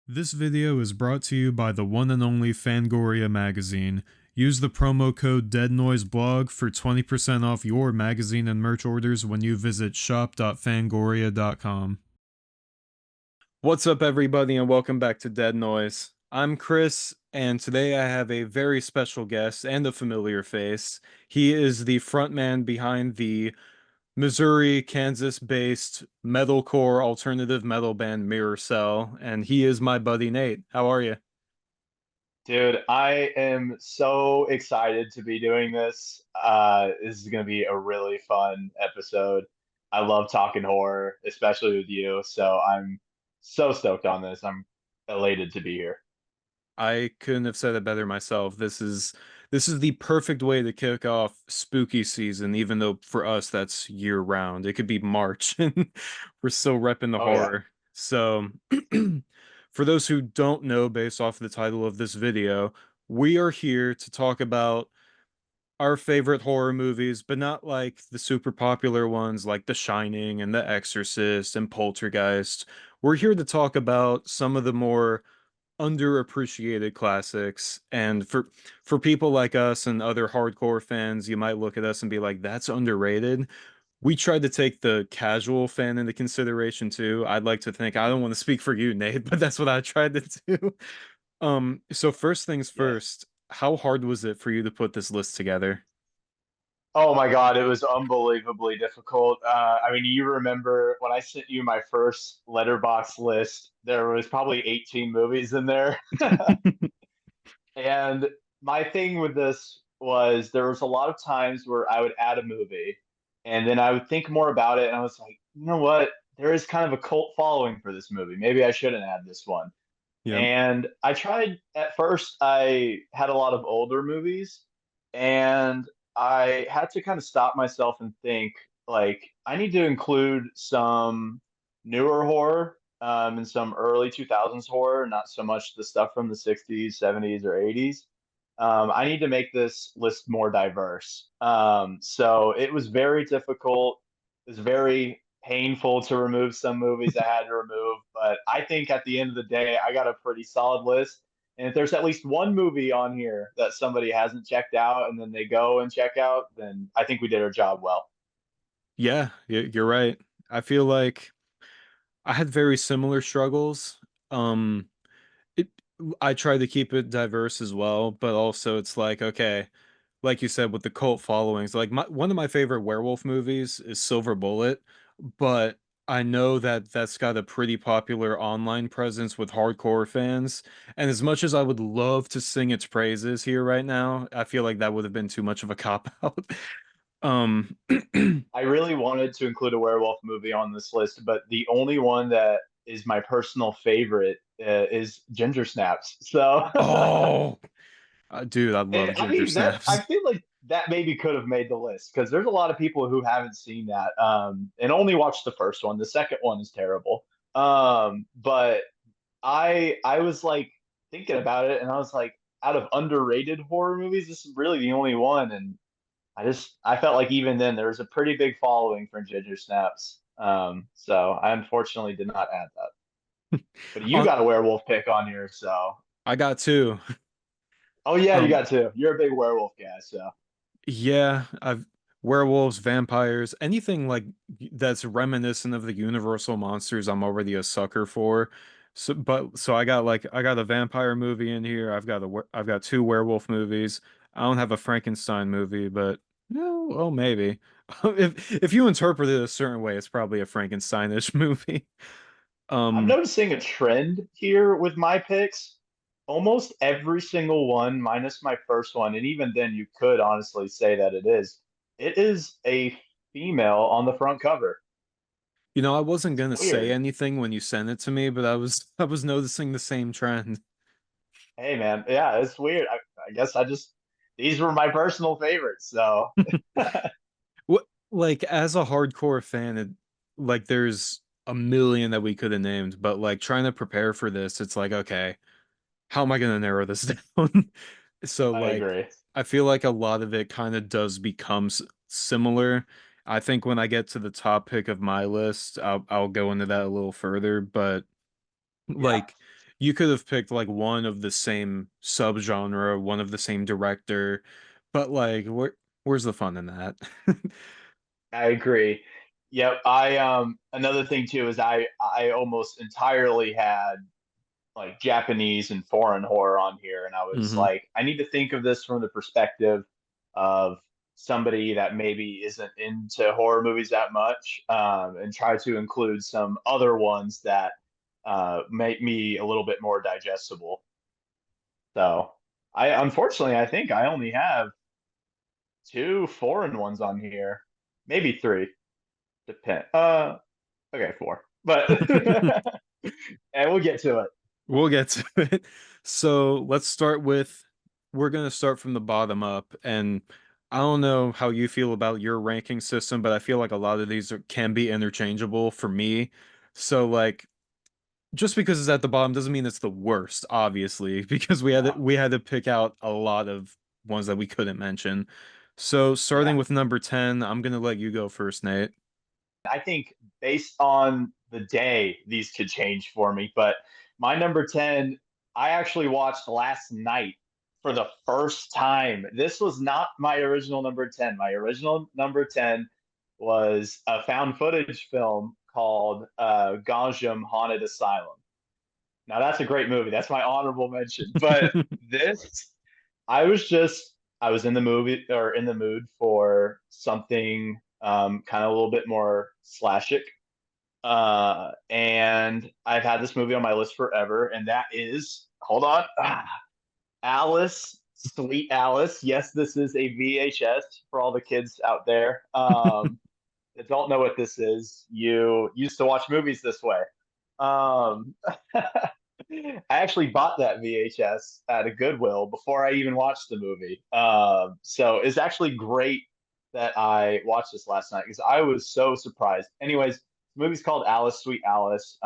This video is brought to you by the one and only Fangoria magazine. Use the promo code DeadNoiseBlog for 20% off your magazine and merch orders when you visit shop.fangoria.com. What's up, everybody, and welcome back to Dead Noise. I'm Chris, and today I have a very special guest and a familiar face. He is the frontman behind the Missouri, Kansas-based metalcore alternative metal band Mirrorcell, and he is my buddy Nate. How are you? Dude, I am so excited to be doing this. This is going to be a really fun episode. I love talking horror, especially with you. So I'm so stoked on this. I'm elated to be here. I couldn't have said it better myself. This is the perfect way to kick off spooky season, even though for us that's year round. It could be March and we're still repping the Oh, yeah. horror. So for those who don't know, based off the title of this video, we are here to talk about our favorite horror movies, but not like the super popular ones like The Shining and The Exorcist and Poltergeist. We're here to talk about some of the more underappreciated classics, and for people like us and other hardcore fans, you might look at us and be like, that's underrated. We tried to take the casual fan into consideration too. I'd like to think, I don't want to speak for you, Nate, but that's what I tried to do. So first things Yes. first, how hard was it for you to put this list together? Oh my God, it was unbelievably difficult. I mean, you remember when I sent you my first letterbox list, there was probably 18 movies in there. And my thing with this was there was a lot of times where I would add a movie and then I would think more about it and I was like, you know what? There is kind of a cult following for this movie. Maybe I shouldn't add this one. Yep. And I tried at first, I had a lot of older movies and I had to kind of stop myself and think like I need to include some newer horror and some early 2000s horror, not so much the stuff from the 60s, 70s, or 80s. I need to make this list more diverse. So it was very difficult. It was very painful to remove some movies I had to remove, but I think at the end of the day, I got a pretty solid list. And if there's at least one movie on here that somebody hasn't checked out and then they go and check out, then I think we did our job well. Yeah, you're right. I feel like I had very similar struggles. Um, it I try to keep it diverse as well, but also it's like, okay, like you said with the cult followings, like one of my favorite werewolf movies is Silver Bullet, but I know that that's got a pretty popular online presence with hardcore fans, and as much as I would love to sing its praises here right now, I feel like that would have been too much of a cop out. Um, I really wanted to include a werewolf movie on this list, but the only one that is my personal favorite is Ginger Snaps. So oh, dude, I And love I Ginger mean that I Snaps. feel like that maybe could have made the list because there's a lot of people who haven't seen that and only watched the first one. The second one is terrible. But I was like thinking about it and I was like, out of underrated horror movies, this is really the only one. And I felt like even then there was a pretty big following for Ginger Snaps. So I unfortunately did not add that. But you On, got a werewolf pick on here, so I got two. oh yeah, you Um, got two. You're a big werewolf guy, so Yeah, I've werewolves, vampires, anything like that's reminiscent of the Universal monsters, I'm already a sucker for. So I got a vampire movie in here. I've got two werewolf movies. I don't have a Frankenstein movie, but no, well maybe. If you interpret it a certain way, it's probably a Frankensteinish movie. I'm Um, noticing a trend here with my picks. Almost every single one, minus my first one, and even then, you could honestly say that it is. It is a female on the front cover. I wasn't It's gonna say weird. anything when you sent it to me, but I was noticing the same trend. Hey, man. Yeah, it's weird. I guess these were my personal favorites. So, What, like as a hardcore fan, like there's a million that we could have named, but like trying to prepare for this, it's like, okay, how am I gonna narrow this down? So I like agree. I feel like a lot of it kind of does become similar. I think when I get to the top pick of my list, I'll go into that a little further, but Yeah. like You could have picked like one of the same subgenre, one of the same director, but like where's the fun in that? I agree. Yep. I another thing too is I almost entirely had like Japanese and foreign horror on here, and I was hmm like, I need to think of this from the perspective of somebody that maybe isn't into horror movies that much, and try to include some other ones that make me a little bit more digestible. So I unfortunately I think I only have two foreign ones on here, maybe three. Depend. Okay, four. But and we'll get to it. We'll get to it. So let's start with we're gonna start from the bottom up, and I don't know how you feel about your ranking system, but I feel like a lot of these can be interchangeable for me. So like just because it's at the bottom doesn't mean it's the worst, obviously, because Yeah. we had to pick out a lot of ones that we couldn't mention. So starting Yeah. with number 10, I'm gonna let you go first, Nate. I think based on the day, these could change for me. But my number 10, I actually watched last night for the first time. This was not my original number 10. My original number 10 was a found footage film called Ganjam Haunted Asylum. Now, that's a great movie. That's my honorable mention. But this, I was in the movie or in the mood for something kind of a little bit more slashic. And I've had this movie on my list forever, and that is, hold on, Alice, Sweet Alice. Yes, this is a VHS for all the kids out there that don't know what this is. You used to watch movies this way. Um, I actually bought that VHS at a Goodwill before I even watched the movie. So it's actually great that I watched this last night because I was so surprised. Anyways, the movie's called Alice, Sweet Alice.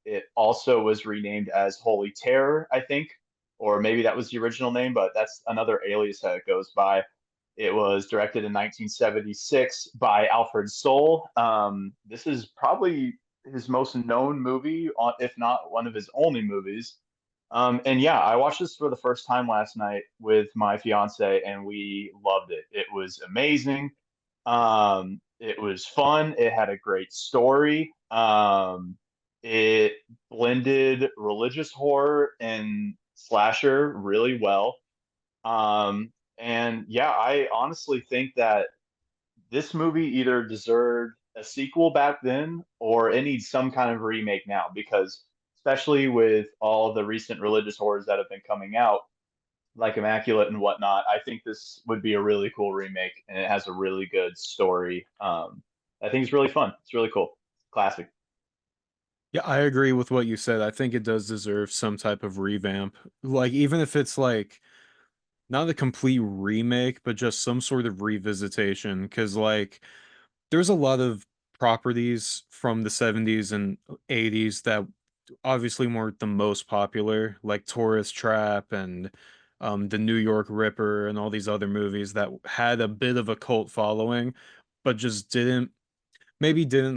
It also was renamed as Holy Terror, I think, or maybe that was the original name, but that's another alias that it goes by. It was directed in 1976 by Alfred Soule. This is probably his most known movie, if not one of his only movies. And yeah, I watched this for the first time last night with my fiance, and we loved it. It was amazing. It was fun. It had a great story. It blended religious horror and slasher really well. And yeah, I honestly think that this movie either deserved a sequel back then or it needs some kind of remake now because especially with all the recent religious horrors that have been coming out, like Immaculate and whatnot, I think this would be a really cool remake and it has a really good story. I think it's really fun. It's really cool. Classic. Yeah, I agree with what you said. I think it does deserve some type of revamp. Like even if it's like not a complete remake, but just some sort of revisitation. Because like there's a lot of properties from the 70s and 80s that obviously weren't the most popular, like Tourist Trap and the New York Ripper and all these other movies that had a bit of a cult following, but just didn't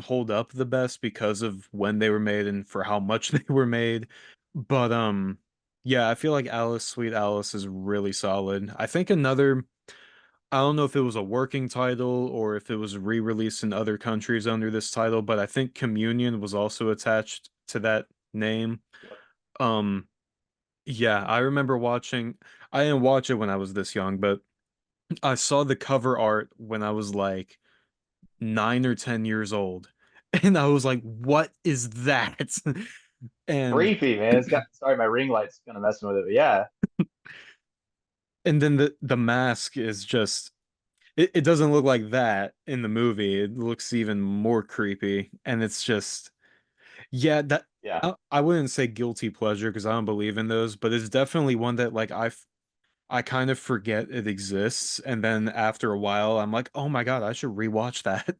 hold up the best because of when they were made and for how much they were made. But yeah, I feel like Alice Sweet Alice is really solid. I think another I don't know if it was a working title or if it was re-released in other countries under this title, but I think Communion was also attached to that name. Yep. Um yeah, I remember watching I didn't watch it when I was this young, but I saw the cover art when I was like 9 or 10 years old. And I was like, what is that? And Creepy, man. It's got sorry, my ring light's kind of messing with it, but yeah, then the mask is just it doesn't look like that in the movie. It looks even more creepy. And it's just yeah, that yeah. I wouldn't say guilty pleasure because I don't believe in those, but it's definitely one that like I kind of forget it exists, and then after a while I'm like, oh my God, I should rewatch that.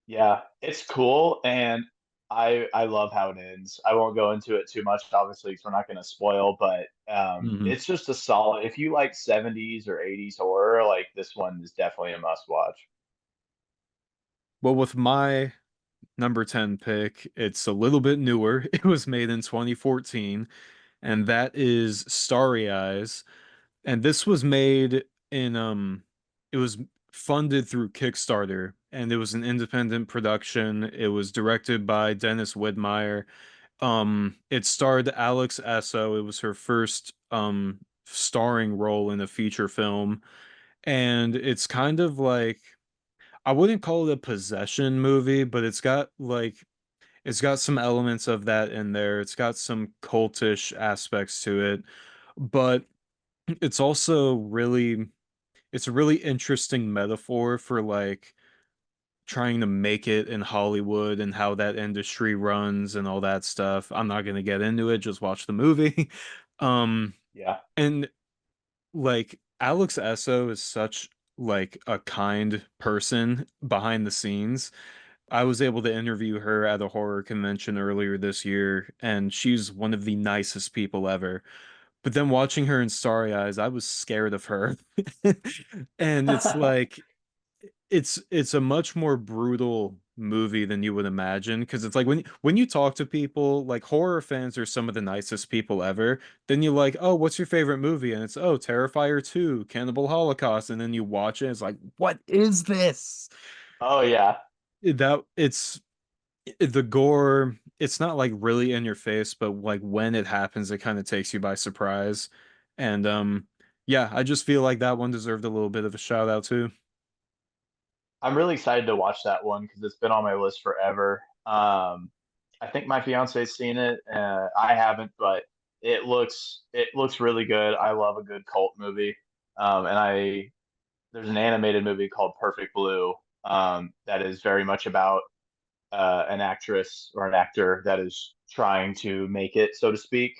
Yeah, it's cool, and I love how it ends. I won't go into it too much, obviously, because we're not going to spoil. But hmm it's just a solid. If you like 70s or 80s horror, like this one is definitely a must watch. Well, with my number 10 pick. It's a little bit newer. It was made in 2014, and that is Starry Eyes. And this was made in it was funded through Kickstarter, and it was an independent production. It was directed by Dennis Widmeyer. It starred Alex Esso. It was her first starring role in a feature film, and it's kind of like, I wouldn't call it a possession movie, but it's got some elements of that in there. It's got some cultish aspects to it, but it's also it's a really interesting metaphor for like trying to make it in Hollywood and how that industry runs and all that stuff. I'm not gonna get into it, just watch the movie. Um, Yeah. and like Alex Esso is such like a kind person behind the scenes. I was able to interview her at a horror convention earlier this year, and she's one of the nicest people ever. But then watching her in Starry Eyes, I was scared of her. And it's like it's a much more brutal movie than you would imagine, because it's like when you talk to people, like horror fans are some of the nicest people ever. Then you like, "Oh, what's your favorite movie?" And it's, "Oh, Terrifier 2, Cannibal Holocaust." And then you watch it, it's like, "What is this?" Oh yeah. That it's the gore, it's not like really in your face, but like when it happens, it kind of takes you by surprise. And yeah, I just feel like that one deserved a little bit of a shout out too. I'm really excited to watch that one because it's been on my list forever. I think my fiance's seen it. I haven't, but it looks really good. I love a good cult movie. And I there's an animated movie called Perfect Blue that is very much about an actress or an actor that is trying to make it, so to speak,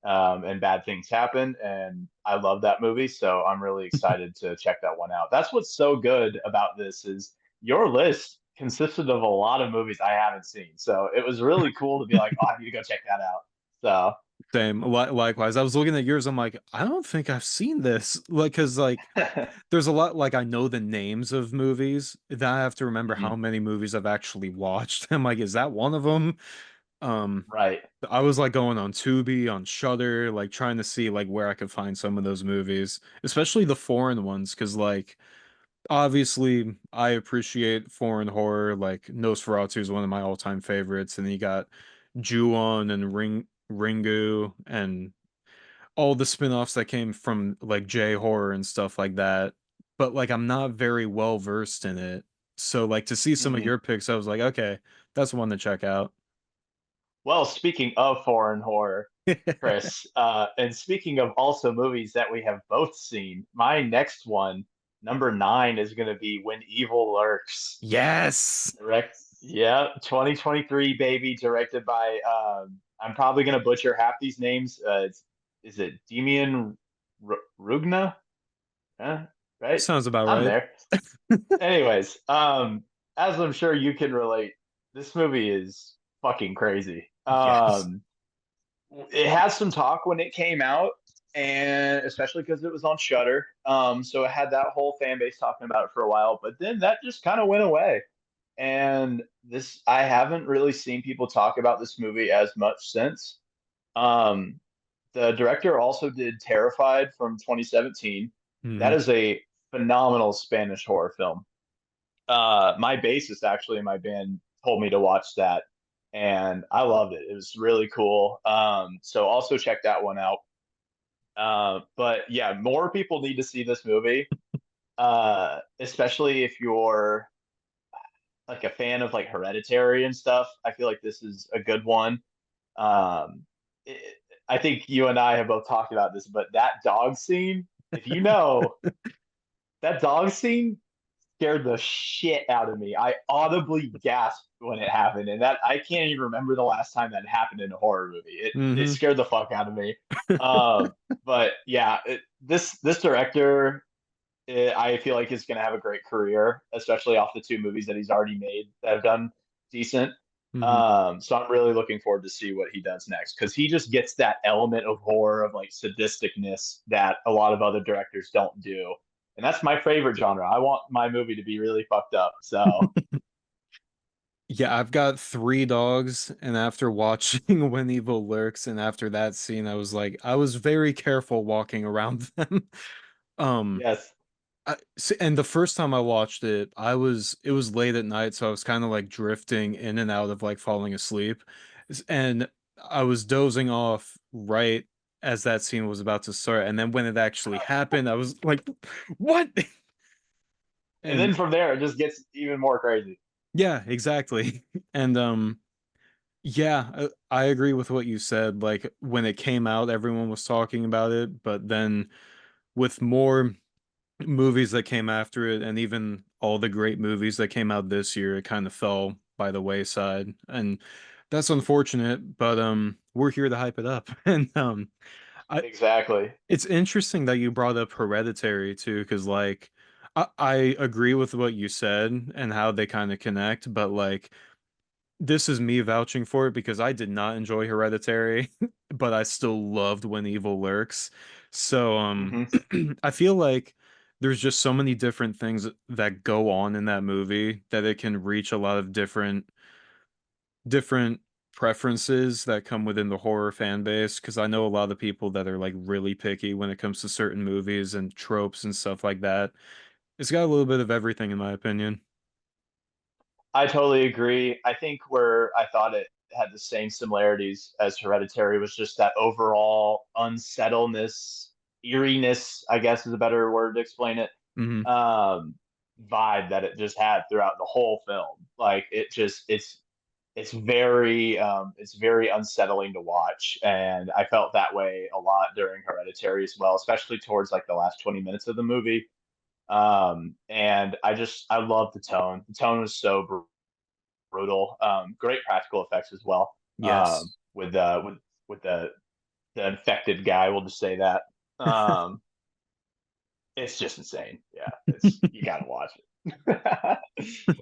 and bad things happen. And I love that movie, so I'm really excited to check that one out. That's what's so good about this is your list consisted of a lot of movies I haven't seen, so it was really cool to be like, oh, I need to go check that out. Same, likewise. I was looking at yours. I'm like, I don't think I've seen this. Like, because like So there's a lot, like I know the names of movies. Then I have to remember how Mhm. many movies I've actually watched. I'm like, is that one of them? Um, Right. I was like going on Tubi, on Shudder, like trying to see like where I could find some of those movies, especially the foreign ones, because like obviously I appreciate foreign horror. Like Nosferatu is one of my all-time favorites, and then you got Ju-on and Ringu and all the spin-offs that came from like J horror and stuff like that. But like I'm not very well versed in it. So like to see some of Mhm. your picks, I was like, okay, that's one to check out. Well, speaking of foreign horror, Chris, and speaking of also movies that we have both seen, my next one, number nine, is going to be When Evil Lurks. Yes. Yeah, 2023, baby, directed by, I'm probably going to butcher half these names. Is it Demian Rugna? Right? Sounds about I'm right. there. Anyways, as I'm sure you can relate, this movie is fucking crazy. Yes. It has some talk when it came out, and especially because it was on Shudder. So it had that whole fan base talking about it for a while, but then that just kind of went away. And this, I haven't really seen people talk about this movie as much since. Um, the director also did Terrified from 2017. That Hmm. is a phenomenal Spanish horror film. My bassist actually in my band told me to watch that, and I loved it. It was really cool. So also check that one out. But yeah, more people need to see this movie, especially if you're like a fan of like Hereditary and stuff. I feel like this is a good one. Um, it, I think you and I have both talked about this, but that dog scene, if you know, that dog scene scared the shit out of me. I audibly gasped when it happened, and that I can't even remember the last time that happened in a horror movie. It Hmm. scared the fuck out of me. But yeah, this director, I feel like is going to have a great career, especially off the two movies that he's already made that have done decent. Hmm. So I'm really looking forward to see what he does next because he just gets that element of horror of like sadisticness that a lot of other directors don't do. And that's my favorite genre. I want my movie to be really fucked up. So Yeah, I've got three dogs, and after watching When Evil Lurks, and after that scene, I was very careful walking around them. Um, Yes. and the first time I watched it, it was late at night, so I was kind of like drifting in and out of like falling asleep, and I was dozing off right as that scene was about to start, and then when it actually happened, I was like, "What?" And then And from there, it just gets even more crazy. yeah, exactly. And yeah, I agree with what you said. Like when it came out, everyone was talking about it, but then with more movies that came after it, and even all the great movies that came out this year, it kind of fell by the wayside. And that's unfortunate, but we're here to hype it up. And I Exactly. it's interesting that you brought up Hereditary too, because like I agree with what you said and how they kind of connect, but like this is me vouching for it because I did not enjoy Hereditary, but I still loved When Evil Lurks. So Hmm. I feel like there's just so many different things that go on in that movie that it can reach a lot of different preferences that come within the horror fan base, because I know a lot of people that are like really picky when it comes to certain movies and tropes and stuff like that. It's got a little bit of everything in my opinion. I totally agree. I think where I thought it had the same similarities as Hereditary was just that overall unsettledness, eeriness, I guess is a better word to explain it, Hmm. um, vibe that it just had throughout the whole film. Like it's very unsettling to watch, and I felt that way a lot during Hereditary as well, especially towards like the last 20 minutes of the movie. And I love the tone. The tone was so brutal. Great practical effects as well. Yes. With the infected guy, we'll just say that. It's just insane. Yeah, it's you gotta watch it.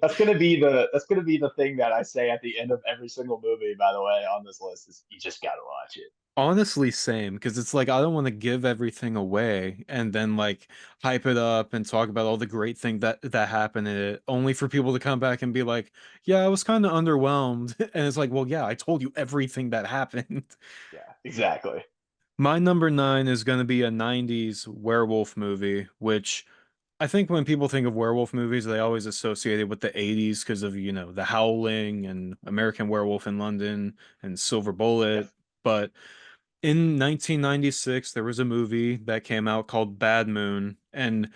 That's gonna be the thing that I say at the end of every single movie. By the way, on this list is you just gotta watch it. Honestly, same, because it's like I don't want to give everything away and then like hype it up and talk about all the great thing that happened in it, only for people to come back and be like, "Yeah, I was kind of underwhelmed." And it's like, "Well, yeah, I told you everything that happened." Yeah, exactly. My number nine is going to be a 90s werewolf movie, which I think when people think of werewolf movies, they always associate it with the 80s because of, The Howling and American Werewolf in London and Silver Bullet. Yes. But in 1996, there was a movie that came out called Bad Moon, and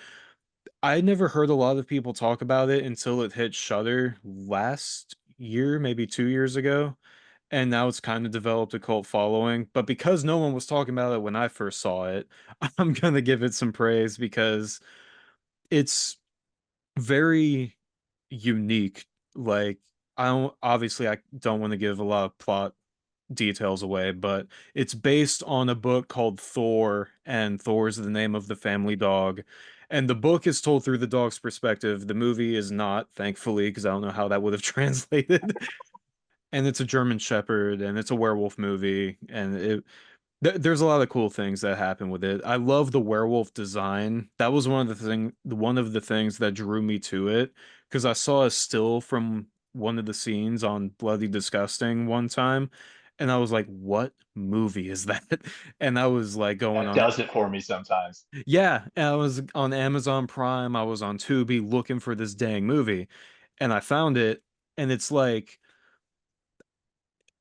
I never heard a lot of people talk about it until it hit Shudder last year, maybe 2 years ago, and now it's kind of developed a cult following. But because no one was talking about it when I first saw it, I'm gonna give it some praise because it's very unique. Like, I don't want to give a lot of plot details away, but it's based on a book called Thor, and Thor is the name of the family dog. And the book is told through the dog's perspective. The movie is not, thankfully, because I don't know how that would have translated. And it's a German Shepherd, and it's a werewolf movie, and there's a lot of cool things that happen with it. I love the werewolf design. That was one of the things that drew me to it because I saw a still from one of the scenes on Bloody Disgusting one time, and I was like, "What movie is that?" And I was like going That on it. does it for me sometimes. Yeah, and I was on Amazon Prime, I was on Tubi looking for this dang movie, and I found it, and it's like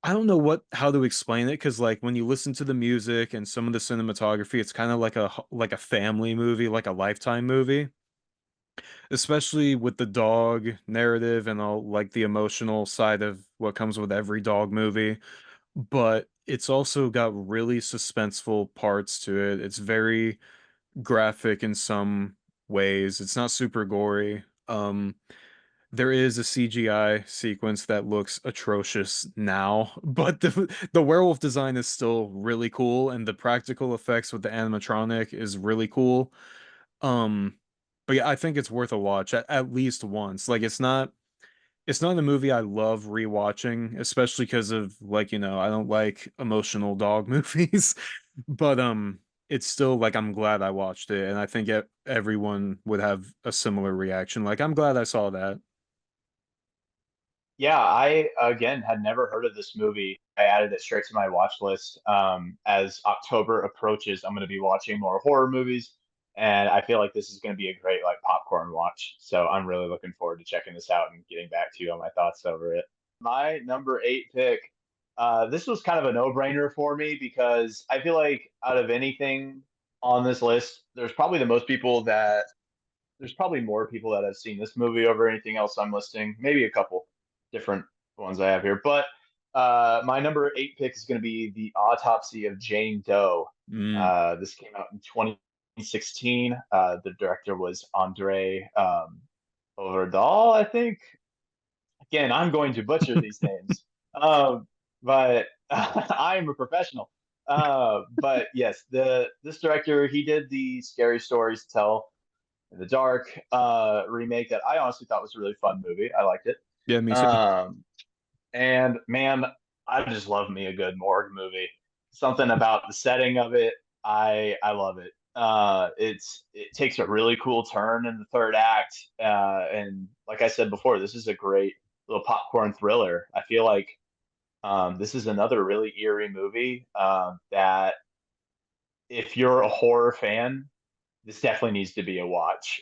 I don't know how to explain it because like when you listen to the music and some of the cinematography, it's kind of like like a family movie, like a Lifetime movie, especially with the dog narrative and all like the emotional side of what comes with every dog movie. But it's also got really suspenseful parts to it. It's very graphic in some ways. It's not super gory. There is a CGI sequence that looks atrocious now, but the werewolf design is still really cool, and the practical effects with the animatronic is really cool. Um, but yeah, I think it's worth a watch at least once. Like it's not a movie I love rewatching, especially because of like, I don't like emotional dog movies. But it's still like I'm glad I watched it, and I think everyone would have a similar reaction. Like I'm glad I saw that. Yeah, I again had never heard of this movie. I added it straight to my watch list. As October approaches, I'm going to be watching more horror movies, and I feel like this is going to be a great like popcorn watch. So I'm really looking forward to checking this out and getting back to you on my thoughts over it. My number eight pick. This was kind of a no-brainer for me because I feel like out of anything on this list, there's probably more people that have seen this movie over anything else I'm listing. Maybe a couple different ones I have here. But my number eight pick is going to be The Autopsy of Jane Doe. Mm. This came out in 2016. The director was Andre Overdal, I think. Again, I'm going to butcher these names, but I am a professional. But yes, the this director he did the Scary Stories to Tell in the Dark remake that I honestly thought was a really fun movie. I liked it. Yeah, me too. Um, and man, I just love me a good morgue movie. Something about the setting of it, I love it. It takes a really cool turn in the third act, and like I said before, this is a great little popcorn thriller. I feel like this is another really eerie movie that if you're a horror fan, this definitely needs to be a watch.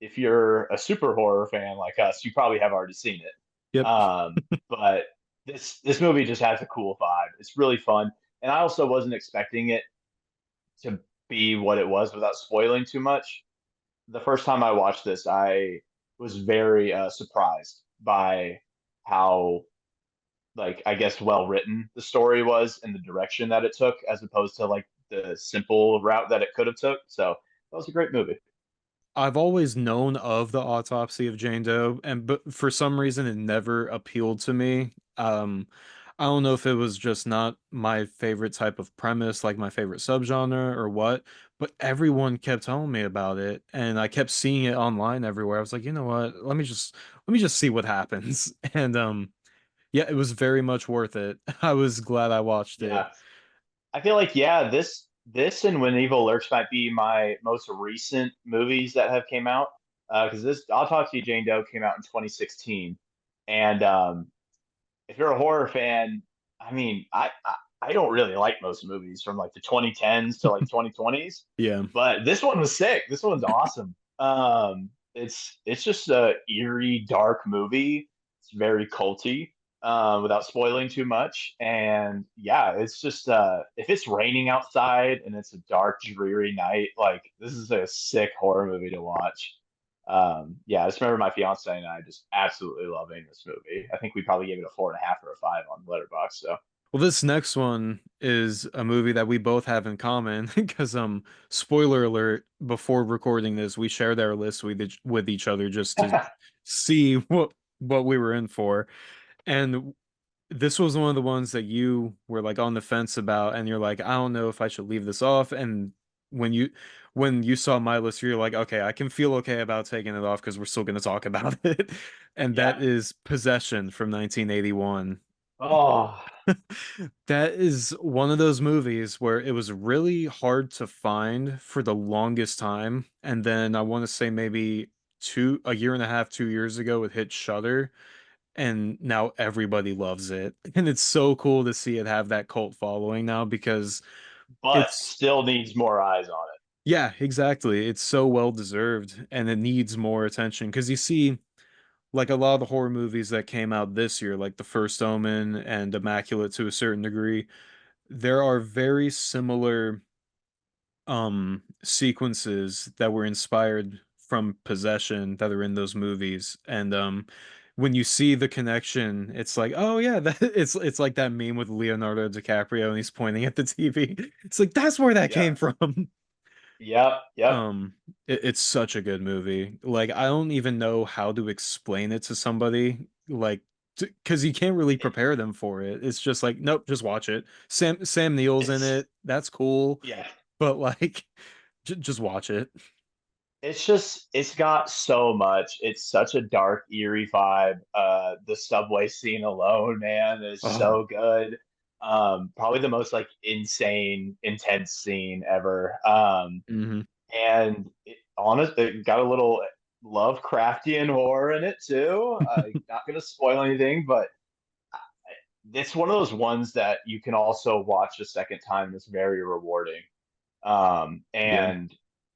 If you're a super horror fan like us, you probably have already seen it. Yep. But this movie just has a cool vibe. It's really fun, and I also wasn't expecting it to be what it was without spoiling too much. The first time I watched this, I was very surprised by how like I guess well written the story was and the direction that it took, as opposed to like the simple route that it could have took. So that was a great movie. I've always known of the autopsy of Jane Doe, and but for some reason it never appealed to me. I don't know if it was just not my favorite type of premise, like my favorite subgenre or what, but everyone kept telling me about it, and I kept seeing it online everywhere. I was like, you know what? Let me just see what happens. And yeah, it was very much worth it. I was glad I watched it. Yeah, I feel like yeah, this and When Evil Lurks might be my most recent movies that have came out. Because this Autopsy of Jane Doe came out in 2016, and if you're a horror fan, I mean, I don't really like most movies from like the 2010s to like 2020s, Yeah. but this one was sick. This one's awesome. It's just a eerie, dark movie. It's very culty, without spoiling too much. And yeah, it's just if it's raining outside and it's a dark, dreary night, like this is a sick horror movie to watch. Yeah, I just remember my fiance and I just absolutely loving this movie. I think we probably gave it a 4.5 or a 5 on Letterboxd. So Well, this next one is a movie that we both have in common because spoiler alert, before recording this, we shared our list with each other just to see what we were in for. And this was one of the ones that you were like on the fence about, and you're like, I don't know if I should leave this off. And when you when you saw my list, you're like, okay, I can feel okay about taking it off because we're still going to talk about it. And yeah. that is Possession from 1981. Oh, That is one of those movies where it was really hard to find for the longest time. And then I want to say maybe a year and a half, 2 years ago, it hit Shudder, and now everybody loves it. And it's so cool to see it have that cult following now because but it's, still needs more eyes on it. yeah, exactly. It's so well deserved and it needs more attention because you see, like a lot of the horror movies that came out this year, like The First Omen and Immaculate to a certain degree, there are very similar sequences that were inspired from Possession that are in those movies. And when you see the connection, it's like, oh yeah, it's like that meme with Leonardo DiCaprio and he's pointing at the TV. It's like that's where that Yeah. came from. Yep. Yep. um it's such a good movie. Like I don't even know how to explain it to somebody, like because you can't really It, prepare them for it. It's just like, nope, just watch it. Sam Neill's in it's it, that's cool, yeah. but like just watch it. It's just it's got so much. It's such a dark, eerie vibe. The subway scene alone, man, is Oh. so good. Probably the most like insane, intense scene ever. Hmm. And it got a little. Lovecraftian horror in it too. Not gonna spoil anything, but it's one of those ones that you can also watch a second time. That's very rewarding. Yeah, And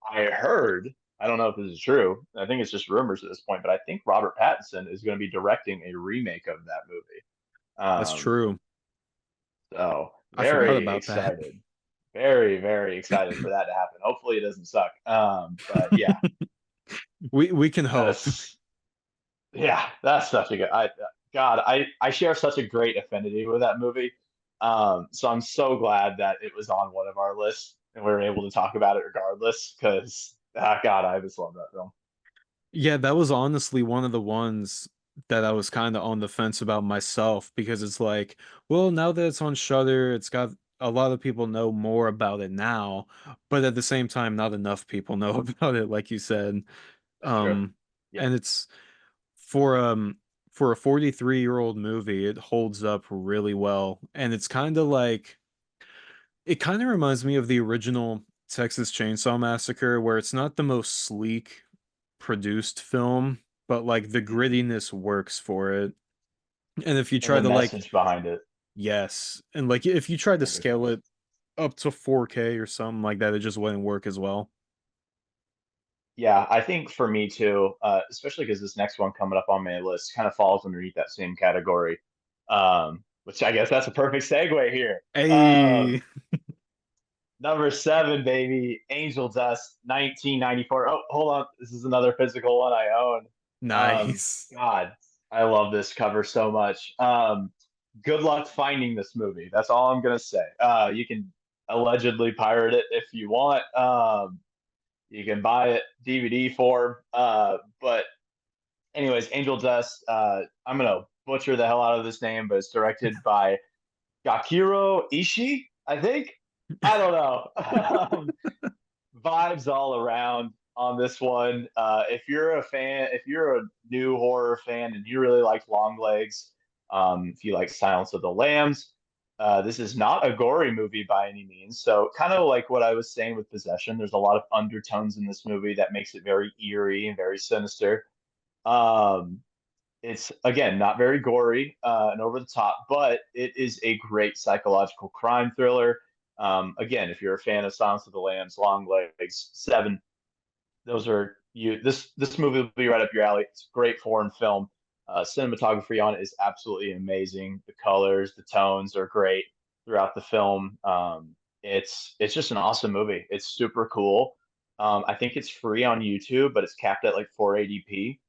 I heard, I don't know if this is true. I think it's just rumors at this point, but I think Robert Pattinson is going to be directing a remake of that movie. that's Um, true. so I forgot very about that. excited, very excited for that to happen. Hopefully it doesn't suck. But yeah, We can hope. that's that's such a good. God, I share such a great affinity with that movie. So I'm so glad that it was on one of our lists and we were able to talk about it regardless. Because God, I just love that film. Yeah, that was honestly one of the ones that I was kind of on the fence about myself because it's like, well, now that it's on Shudder, it's got a lot of people know more about it now, but at the same time, not enough people know about it, like you said. That's true. Um, Yeah, and it's for um for a 43-year-old movie, it holds up really well. And it's kind of like it kind of reminds me of the original Texas Chainsaw Massacre, where it's not the most sleek produced film, but like the hmm grittiness works for it. And if you and try the to like, message behind it, yes, and like if you try to very scale cool. it up to 4K or something like that, it just wouldn't work as well. Yeah, I think for me too, especially because this next one coming up on my list kind of falls underneath that same category. Which I guess that's a perfect segue here. Hey, Number seven, baby, Angel Dust, 1994. Oh, hold on. This is another physical one I own. nice. God, I love this cover so much. Good luck finding this movie. That's all I'm gonna say. You can allegedly pirate it if you want. You can buy it DVD form. But anyways, Angel Dust. I'm gonna butcher the hell out of this name, but it's directed by Gakiro Ishii, I think. I don't know. Vibes all around on this one. If you're a fan, if you're a new horror fan and you really like Long Legs, if you like Silence of the Lambs, this is not a gory movie by any means. So, kind of like what I was saying with Possession, there's a lot of undertones in this movie that makes it very eerie and very sinister. Um, it's again not very gory and over the top, but it is a great psychological crime thriller. Again, if you're a fan of Silence of the Lambs, Long Legs, Seven, those are you. This movie will be right up your alley. It's a great foreign film. Cinematography on it is absolutely amazing. The colors, the tones are great throughout the film. It's just an awesome movie. It's super cool. I think it's free on YouTube, but it's capped at like 480p.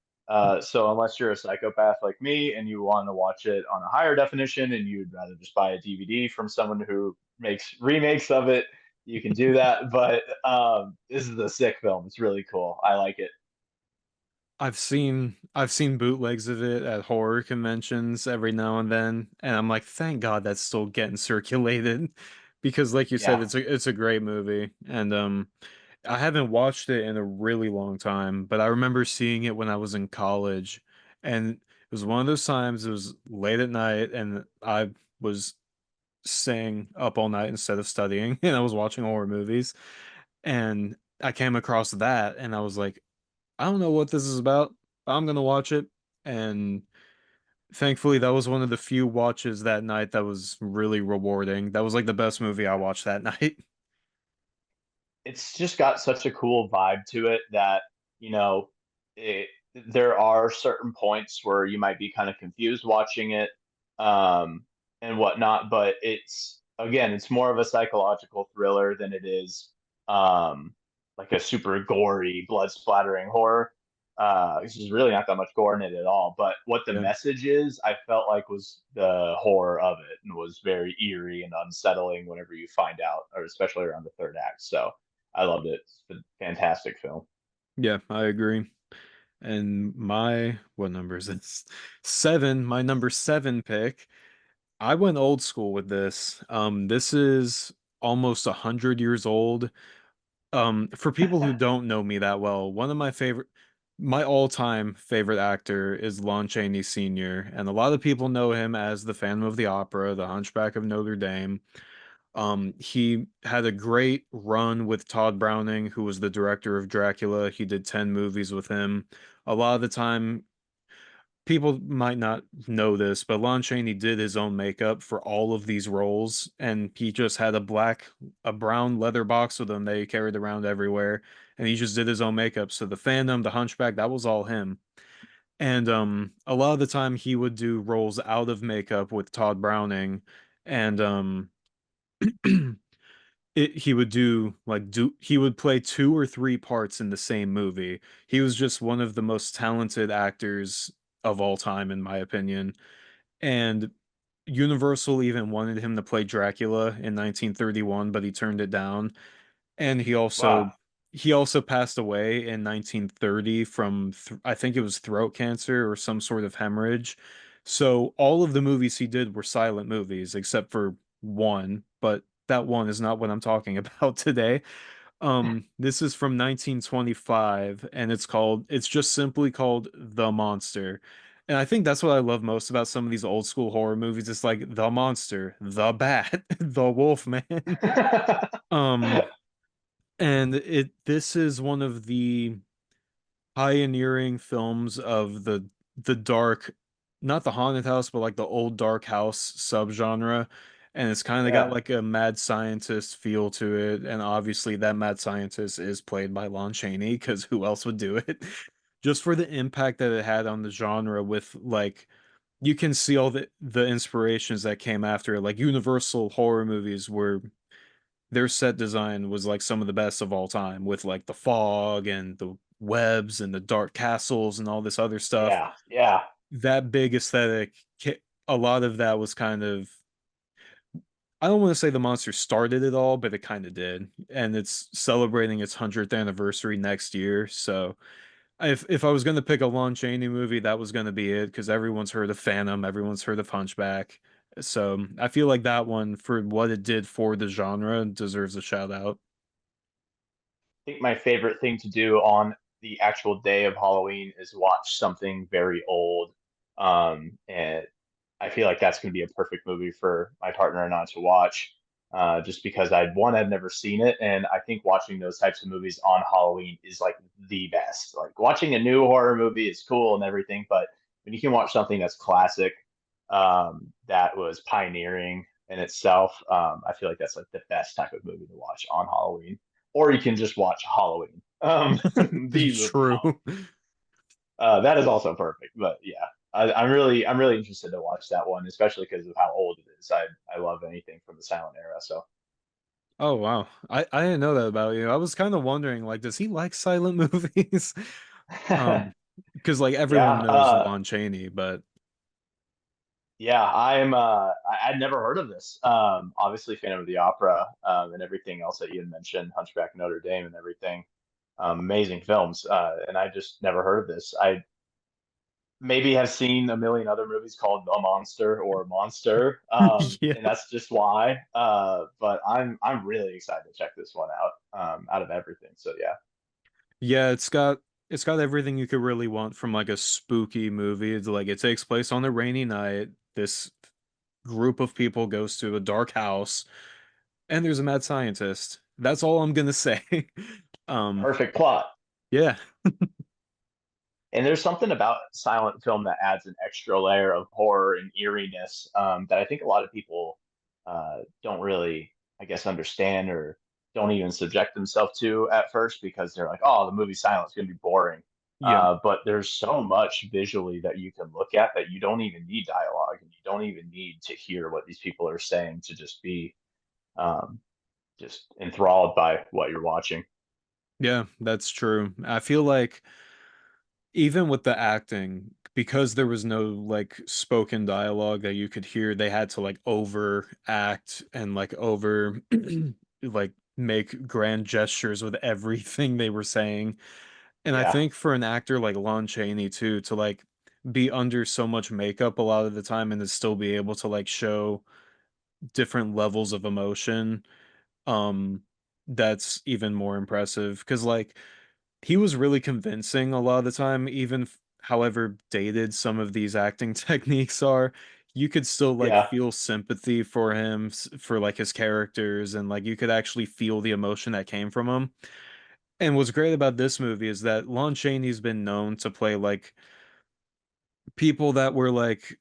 So unless you're a psychopath like me and you want to watch it on a higher definition and you'd rather just buy a DVD from someone who makes remakes of it, you can do that. But this is a sick film. It's really cool. I like it. I've seen bootlegs of it at horror conventions every now and then, and I'm like, thank God that's still getting circulated because like you said, Yeah. it's a great movie. And I haven't watched it in a really long time, but I remember seeing it when I was in college, and it was one of those times it was late at night and I was staying up all night instead of studying and I was watching horror movies and I came across that and I was like, I don't know what this is about, but I'm gonna watch it. And thankfully, that was one of the few watches that night that was really rewarding. That was like the best movie I watched that night. It's just got such a cool vibe to it that, you know, it, there are certain points where you might be kind of confused watching it um, and whatnot, but it's, again, it's more of a psychological thriller than it is um, like a super gory, blood splattering horror. There's really not that much gore in it at all. But what the Yeah. message is, I felt like was the horror of it and was very eerie and unsettling whenever you find out, or especially around the third act. So I loved it. It's a fantastic film. Yeah, I agree. And my, what number is this? Seven, my number seven pick. I went old school with this. This is almost 100 years old. For people who don't know me that well, one of my all-time favorite actor is Lon Chaney Sr., and a lot of people know him as the Phantom of the Opera, the Hunchback of Notre Dame. He had a great run with Todd Browning, who was the director of Dracula. He did 10 movies with him. A lot of the time, people might not know this, but Lon Chaney did his own makeup for all of these roles, and he just had a brown leather box with him that he carried around everywhere, and he just did his own makeup. So the Phantom, the Hunchback, that was all him. And a lot of the time he would do roles out of makeup with Todd Browning, and he would he would play two or three parts in the same movie. He was just one of the most talented actors of all time, in my opinion. And Universal even wanted him to play Dracula in 1931, but he turned it down. And Wow. he also passed away in 1930 from I think it was throat cancer or some sort of hemorrhage. So all of the movies he did were silent movies except for one, but that one is not what I'm talking about today. This is from 1925 and it's just simply called The Monster. And I think that's what I love most about some of these old school horror movies. It's like the monster, the bat, the wolf man. Um, and it this is one of the pioneering films of the dark, not the haunted house, but like the old dark house subgenre. And it's kind of got Yeah. like a mad scientist feel to it. And obviously that mad scientist is played by Lon Chaney, because who else would do it? Just for the impact that it had on the genre with like you can see all the inspirations that came after it. Like Universal horror movies were their set design was like some of the best of all time with like the fog and the webs and the dark castles and all this other stuff. Yeah. Yeah. That big aesthetic, a lot of that was kind of, I don't want to say the monster started it all, but it kind of did. And it's celebrating its 100th anniversary next year. So if I was going to pick a Lon Chaney movie, that was going to be it because everyone's heard of Phantom, everyone's heard of Hunchback. So I feel like that one, for what it did for the genre, deserves a shout out. Think my favorite thing to do on the actual day of Halloween is watch something very old. And I feel like that's going to be a perfect movie for my partner and I to watch. Just because I'd never seen it, and I think watching those types of movies on Halloween is like the best. Like watching a new horror movie is cool and everything, but when you can watch something that's classic, that was pioneering in itself, I feel like that's like the best type of movie to watch on Halloween. Or you can just watch Halloween, the movie True. Halloween. That is also perfect. But yeah, I'm really interested to watch that one, especially because of how old it is. I love anything from the silent era. So Oh wow. I didn't know that about you. I was kind of wondering, like, does he like silent movies? Um, because like yeah, everyone knows Lon Chaney, but yeah, I'd never heard of this. Obviously Phantom of the Opera, and everything else that you had mentioned, Hunchback of Notre Dame and everything. Amazing films. And I just never heard of this. I maybe have seen a million other movies called A Monster or Monster, yeah. and that's just why. But I'm really excited to check this one out of everything. So yeah, Yeah, it's got everything you could really want from like a spooky movie. It's like it takes place on a rainy night. This group of people goes to a dark house and there's a mad scientist. That's all I'm gonna say. Um, perfect plot. yeah. And there's something about silent film that adds an extra layer of horror and eeriness, that I think a lot of people don't really, I guess, understand or don't even subject themselves to at first because they're like, oh, the movie's silent, it's going to be boring. Yeah. But there's so much visually that you can look at that you don't even need dialogue and you don't even need to hear what these people are saying to just be um, just enthralled by what you're watching. Yeah, that's true. I feel like even with the acting, because there was no like spoken dialogue that you could hear, they had to like overact and like over like make grand gestures with everything they were saying. And I Yeah, think for an actor like Lon Chaney too, to like be under so much makeup a lot of the time and to still be able to like show different levels of emotion, um, that's even more impressive. Because like he was really convincing a lot of the time, even however dated some of these acting techniques are. you could still like Yeah. feel sympathy for him, for like his characters, and like you could actually feel the emotion that came from him. And what's great about this movie is that Lon Chaney's been known to play like people that were like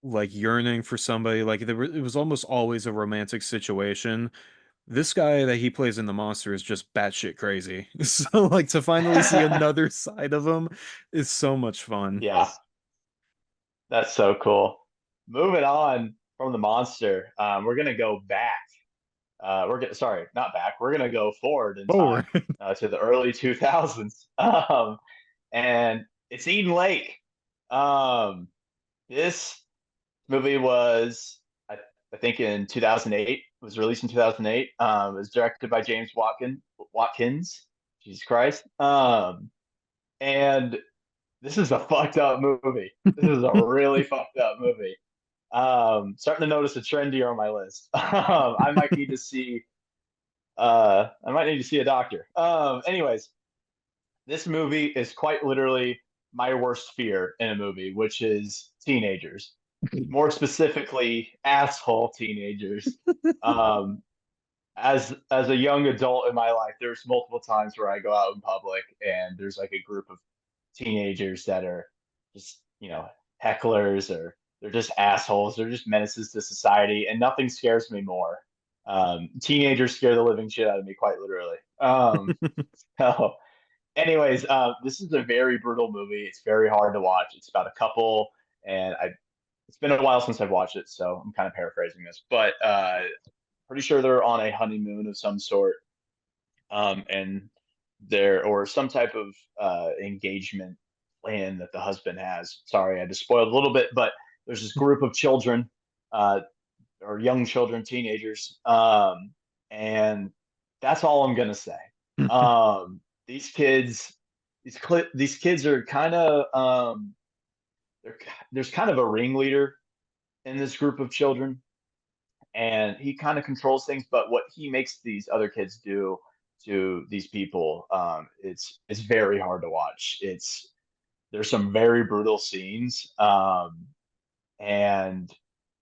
yearning for somebody, like it was almost always a romantic situation. This guy that he plays in The Monster is just batshit crazy. So like to finally see another side of him is so much fun. Yeah, that's so cool. Moving on from the monster, we're gonna go back. We're gonna sorry, not back. We're gonna go forward in Forward. time to the early 2000s, and it's Eden Lake. Um, this movie was, I think, in 2008. It was released in 2008. It was directed by James Watkins. Jesus Christ. And this is a fucked up movie. This is a really fucked up movie. Starting to notice a trend here on my list. I might need to see. I might need to see a doctor. Anyways, this movie is quite literally my worst fear in a movie, which is teenagers, more specifically asshole teenagers. Um, as a young adult in my life, there's multiple times where I go out in public and there's like a group of teenagers that are just, hecklers, or they're just assholes. They're just menaces to society, and nothing scares me more. Teenagers scare the living shit out of me, quite literally. So, anyways, this is a very brutal movie. It's very hard to watch. It's about a couple, and it's been a while since I've watched it, so I'm kind of paraphrasing this, but pretty sure they're on a honeymoon of some sort, and there or some type of engagement plan that the husband has. Sorry, I just spoiled a little bit, but there's this group of children, uh, or young children, teenagers, and that's all I'm gonna say. These kids, these kids are kind of there's kind of a ringleader in this group of children, and he kind of controls things. But what he makes these other kids do to these people, it's very hard to watch. There's some very brutal scenes, and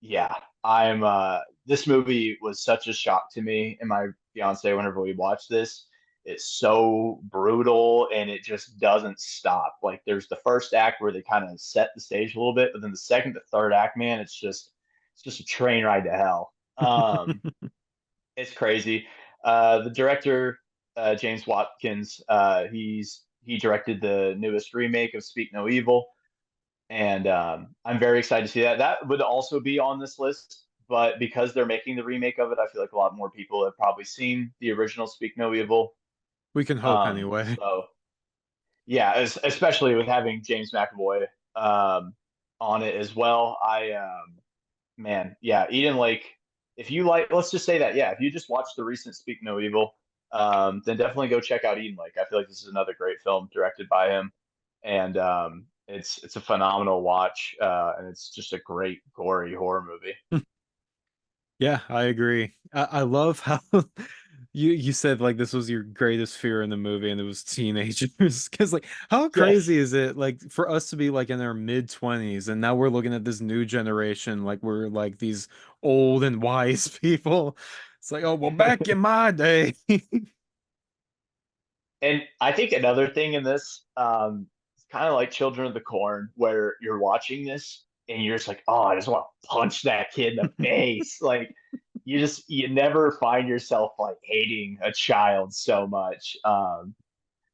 yeah, I'm this movie was such a shock to me and my fiance whenever we watched this. It's so brutal and it just doesn't stop. Like there's the first act where they kind of set the stage a little bit, but then the second to third act, man, it's just a train ride to hell. It's crazy. The director, James Watkins, he directed the newest remake of Speak No Evil, and I'm very excited to see that. That would also be on this list, but because they're making the remake of it, I feel like a lot more people have probably seen the original Speak No Evil. We can hope anyway. So yeah, especially with having James McAvoy um, on it as well. Man, yeah, Eden Lake. If you like, let's just say that, yeah, if you just watched the recent Speak No Evil, then definitely go check out Eden Lake. I feel like this is another great film directed by him, and it's a phenomenal watch, and it's just a great gory horror movie. Yeah, I agree. I love how you said like this was your greatest fear in the movie and it was teenagers. Because like how Yes. crazy is it like for us to be like in our mid 20s and now we're looking at this new generation like we're like these old and wise people. It's like, oh well, back in my day. And I think another thing in this, it's kind of like Children of the Corn, where you're watching this and you're just like, oh, I just want to punch that kid in the face. Like you never find yourself like hating a child so much,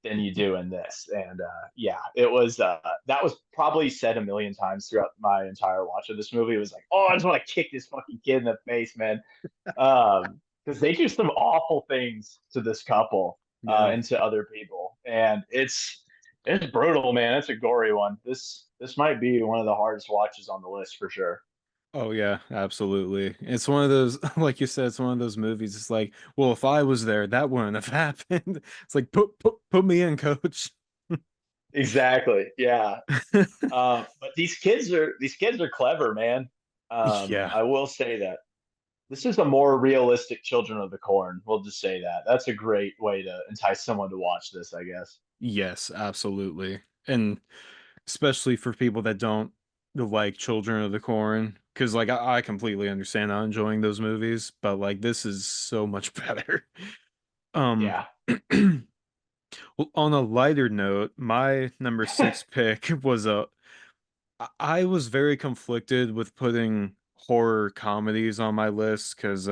than you do in this. And yeah, it was that was probably said a million times throughout my entire watch of this movie. It was like, oh, I just want to kick this fucking kid in the face, man. Because they do some awful things to this couple, Yeah. and to other people, and it's brutal, man. It's a gory one. This might be one of the hardest watches on the list for sure. Oh yeah, absolutely. It's one of those, like you said, it's one of those movies. It's like, well, if I was there, that wouldn't have happened. It's like put me in, coach. Exactly. Yeah. But these kids are clever, man. Yeah. I will say that this is a more realistic Children of the Corn. We'll just say that. That's a great way to entice someone to watch this, I guess. Yes, absolutely. And especially for people that don't. like Children of the Corn, because like I completely understand not enjoying those movies, but like this is so much better. Um, Yeah. well, on a lighter note, my number six pick was a. I was very conflicted with putting horror comedies on my list because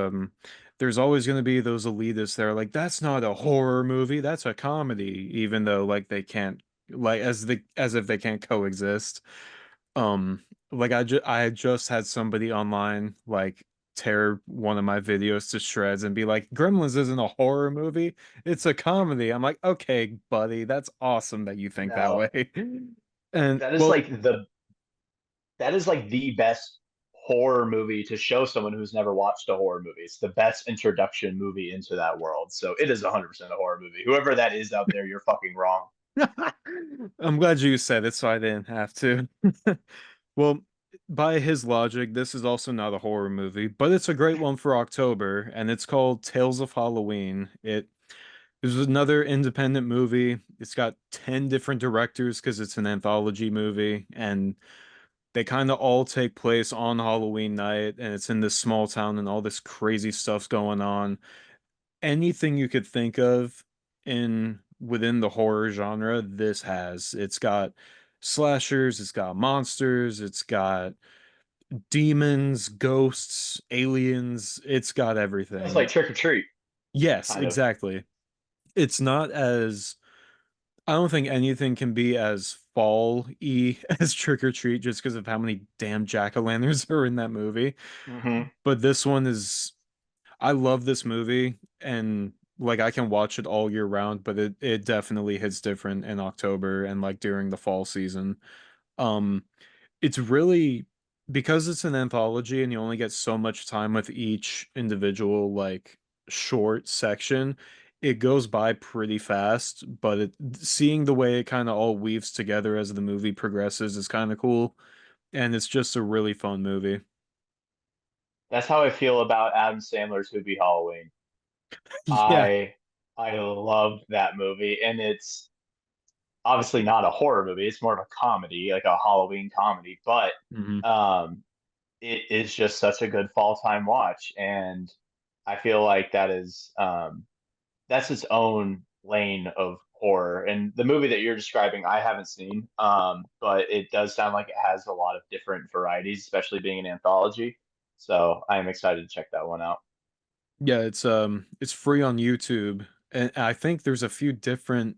there's always going to be those elitists that are like, that's not a horror movie, that's a comedy, even though like they can't, like as if they can't coexist. Um, like I had just had somebody online like tear one of my videos to shreds and be like, Gremlins isn't a horror movie, it's a comedy. I'm like, okay, buddy, that's awesome that you think that No, way. And that is well, like the best horror movie to show someone who's never watched a horror movie. It's the best introduction movie into that world. So it is 100% a horror movie. Whoever that is out there, you're fucking wrong. I'm glad you said it so I didn't have to. Well, by his logic, this is also not a horror movie, but it's a great one for October, and it's called Tales of Halloween. It was another independent movie. It's got 10 different directors because it's an anthology movie, and they kind of all take place on Halloween night, and it's in this small town, and all this crazy stuff's going on. Anything you could think of in within the horror genre, this has. It's got slashers, it's got monsters, it's got demons, ghosts, aliens, it's got So it's like everything. Trick or Treat, Yes, kind of. exactly. It's not as I don't think anything can be as fall-y as Trick or Treat just because of how many damn jack-o'-lanterns are in that movie. Hmm. But this one is I love this movie and like I can watch it all year round, but it definitely hits different in October and like during the fall season. Um it's really because it's an anthology and you only get so much time with each individual like short section, it goes by pretty fast, but seeing the way it kind of all weaves together as the movie progresses is kind of cool and it's just a really fun movie. That's how I feel about Adam Sandler's Hoopie Halloween. Yeah. I I love that movie, and it's obviously not a horror movie. It's more of a comedy, like a Halloween comedy, but Hmm. um, it is just such a good fall time watch, and I feel like that's its own lane of horror. And the movie that you're describing, I haven't seen, but it does sound like it has a lot of different varieties, especially being an anthology. So I am excited to check that one out. Yeah, it's free on YouTube and I think there's a few different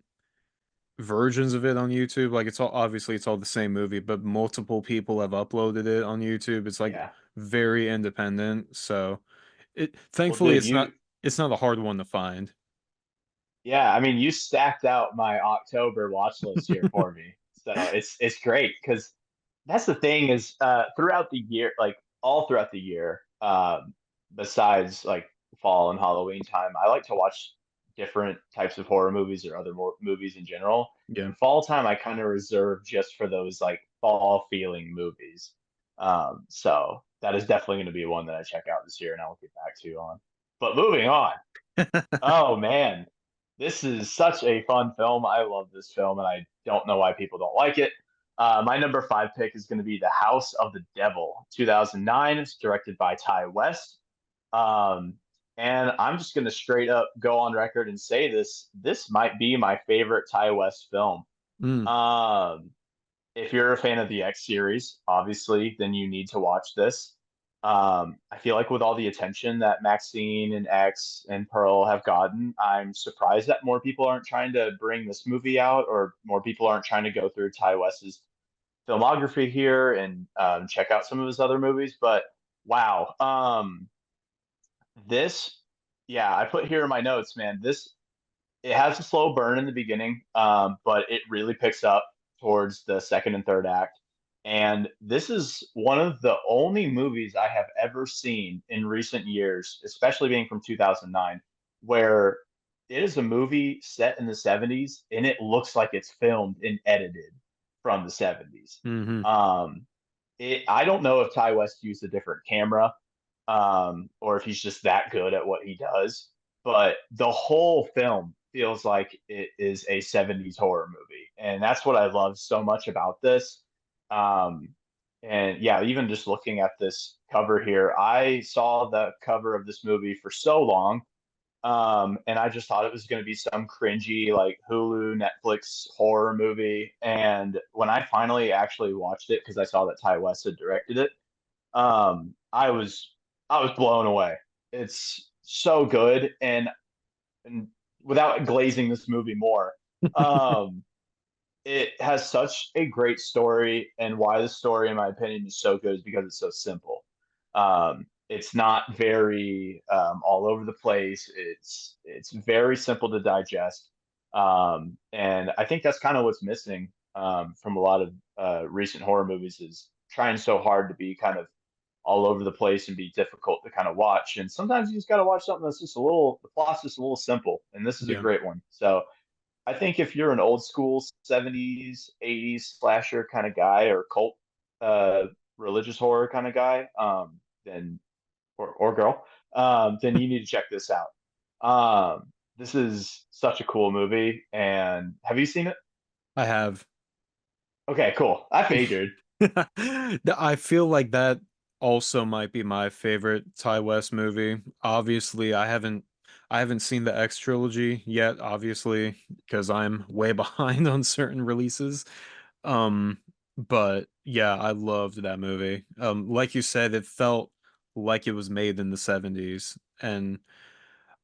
versions of it on YouTube. Like it's all obviously it's all the same movie, but multiple people have uploaded it on YouTube. It's like Yeah. very independent. So it Well, thankfully dude, you it's not a hard one to find. yeah, I mean, you stacked out my October watch list here for me. So it's great because that's the thing is throughout the year, like all throughout the year, besides like fall and Halloween time, I like to watch different types of horror movies or other more movies in general. Yeah. And fall time I kind of reserve just for those like fall feeling movies. So that is definitely going to be one that I check out this year and I will get back to you on. But moving on. Oh man, this is such a fun film. I love this film, and I don't know why people don't like it. My number five pick is going to be The House of the Devil, 2009. It's directed by Ty West. Um, and I'm just going to straight up go on record and say this. This might be my favorite Ty West film. Mm, Um, if you're a fan of the X series, obviously, then you need to watch this. I feel like with all the attention that Maxine and X and Pearl have gotten, I'm surprised that more people aren't trying to bring this movie out, or more people aren't trying to go through Ty West's filmography here and check out some of his other movies. But wow, this, yeah, I put here in my notes, man. This it has a slow burn in the beginning, but it really picks up towards the second and third act. And this is one of the only movies I have ever seen in recent years, especially being from 2009, where it is a movie set in the 70s and it looks like it's filmed and edited from the 70s. hmm Um, I don't know if Ty West used a different camera, or if he's just that good at what he does. But the whole film feels like it is a 70s horror movie. And that's what I love so much about this. Um, And yeah, even just looking at this cover here, I saw the cover of this movie for so long, and I just thought it was going to be some cringy like Hulu, Netflix horror movie. And when I finally actually watched it, because I saw that Ty West had directed it, um, I was I was blown away. It's so good, and without glazing this movie more, um, it has such a great story, and why the story, in my opinion, is so good is because it's so simple. It's not very all over the place. It's very simple to digest, and I think that's kind of what's missing from a lot of recent horror movies is trying so hard to be kind of all over the place and be difficult to kind of watch. And sometimes you just got to watch something that's just a little, the plot's just a little simple, and this is a Yeah. great one. So I think if you're an old school 70s, 80s slasher kind of guy or cult uh religious horror kind of guy, then or girl, then you need to check this out. This is such a cool movie. And have you seen it? I have. Okay, cool. I figured. I feel like that also might be my favorite Ty West movie. Obviously, I haven't seen the X trilogy yet, obviously, because I'm way behind on certain releases. Um, but yeah, I loved that movie. Like you said, it felt like it was made in the 70s, and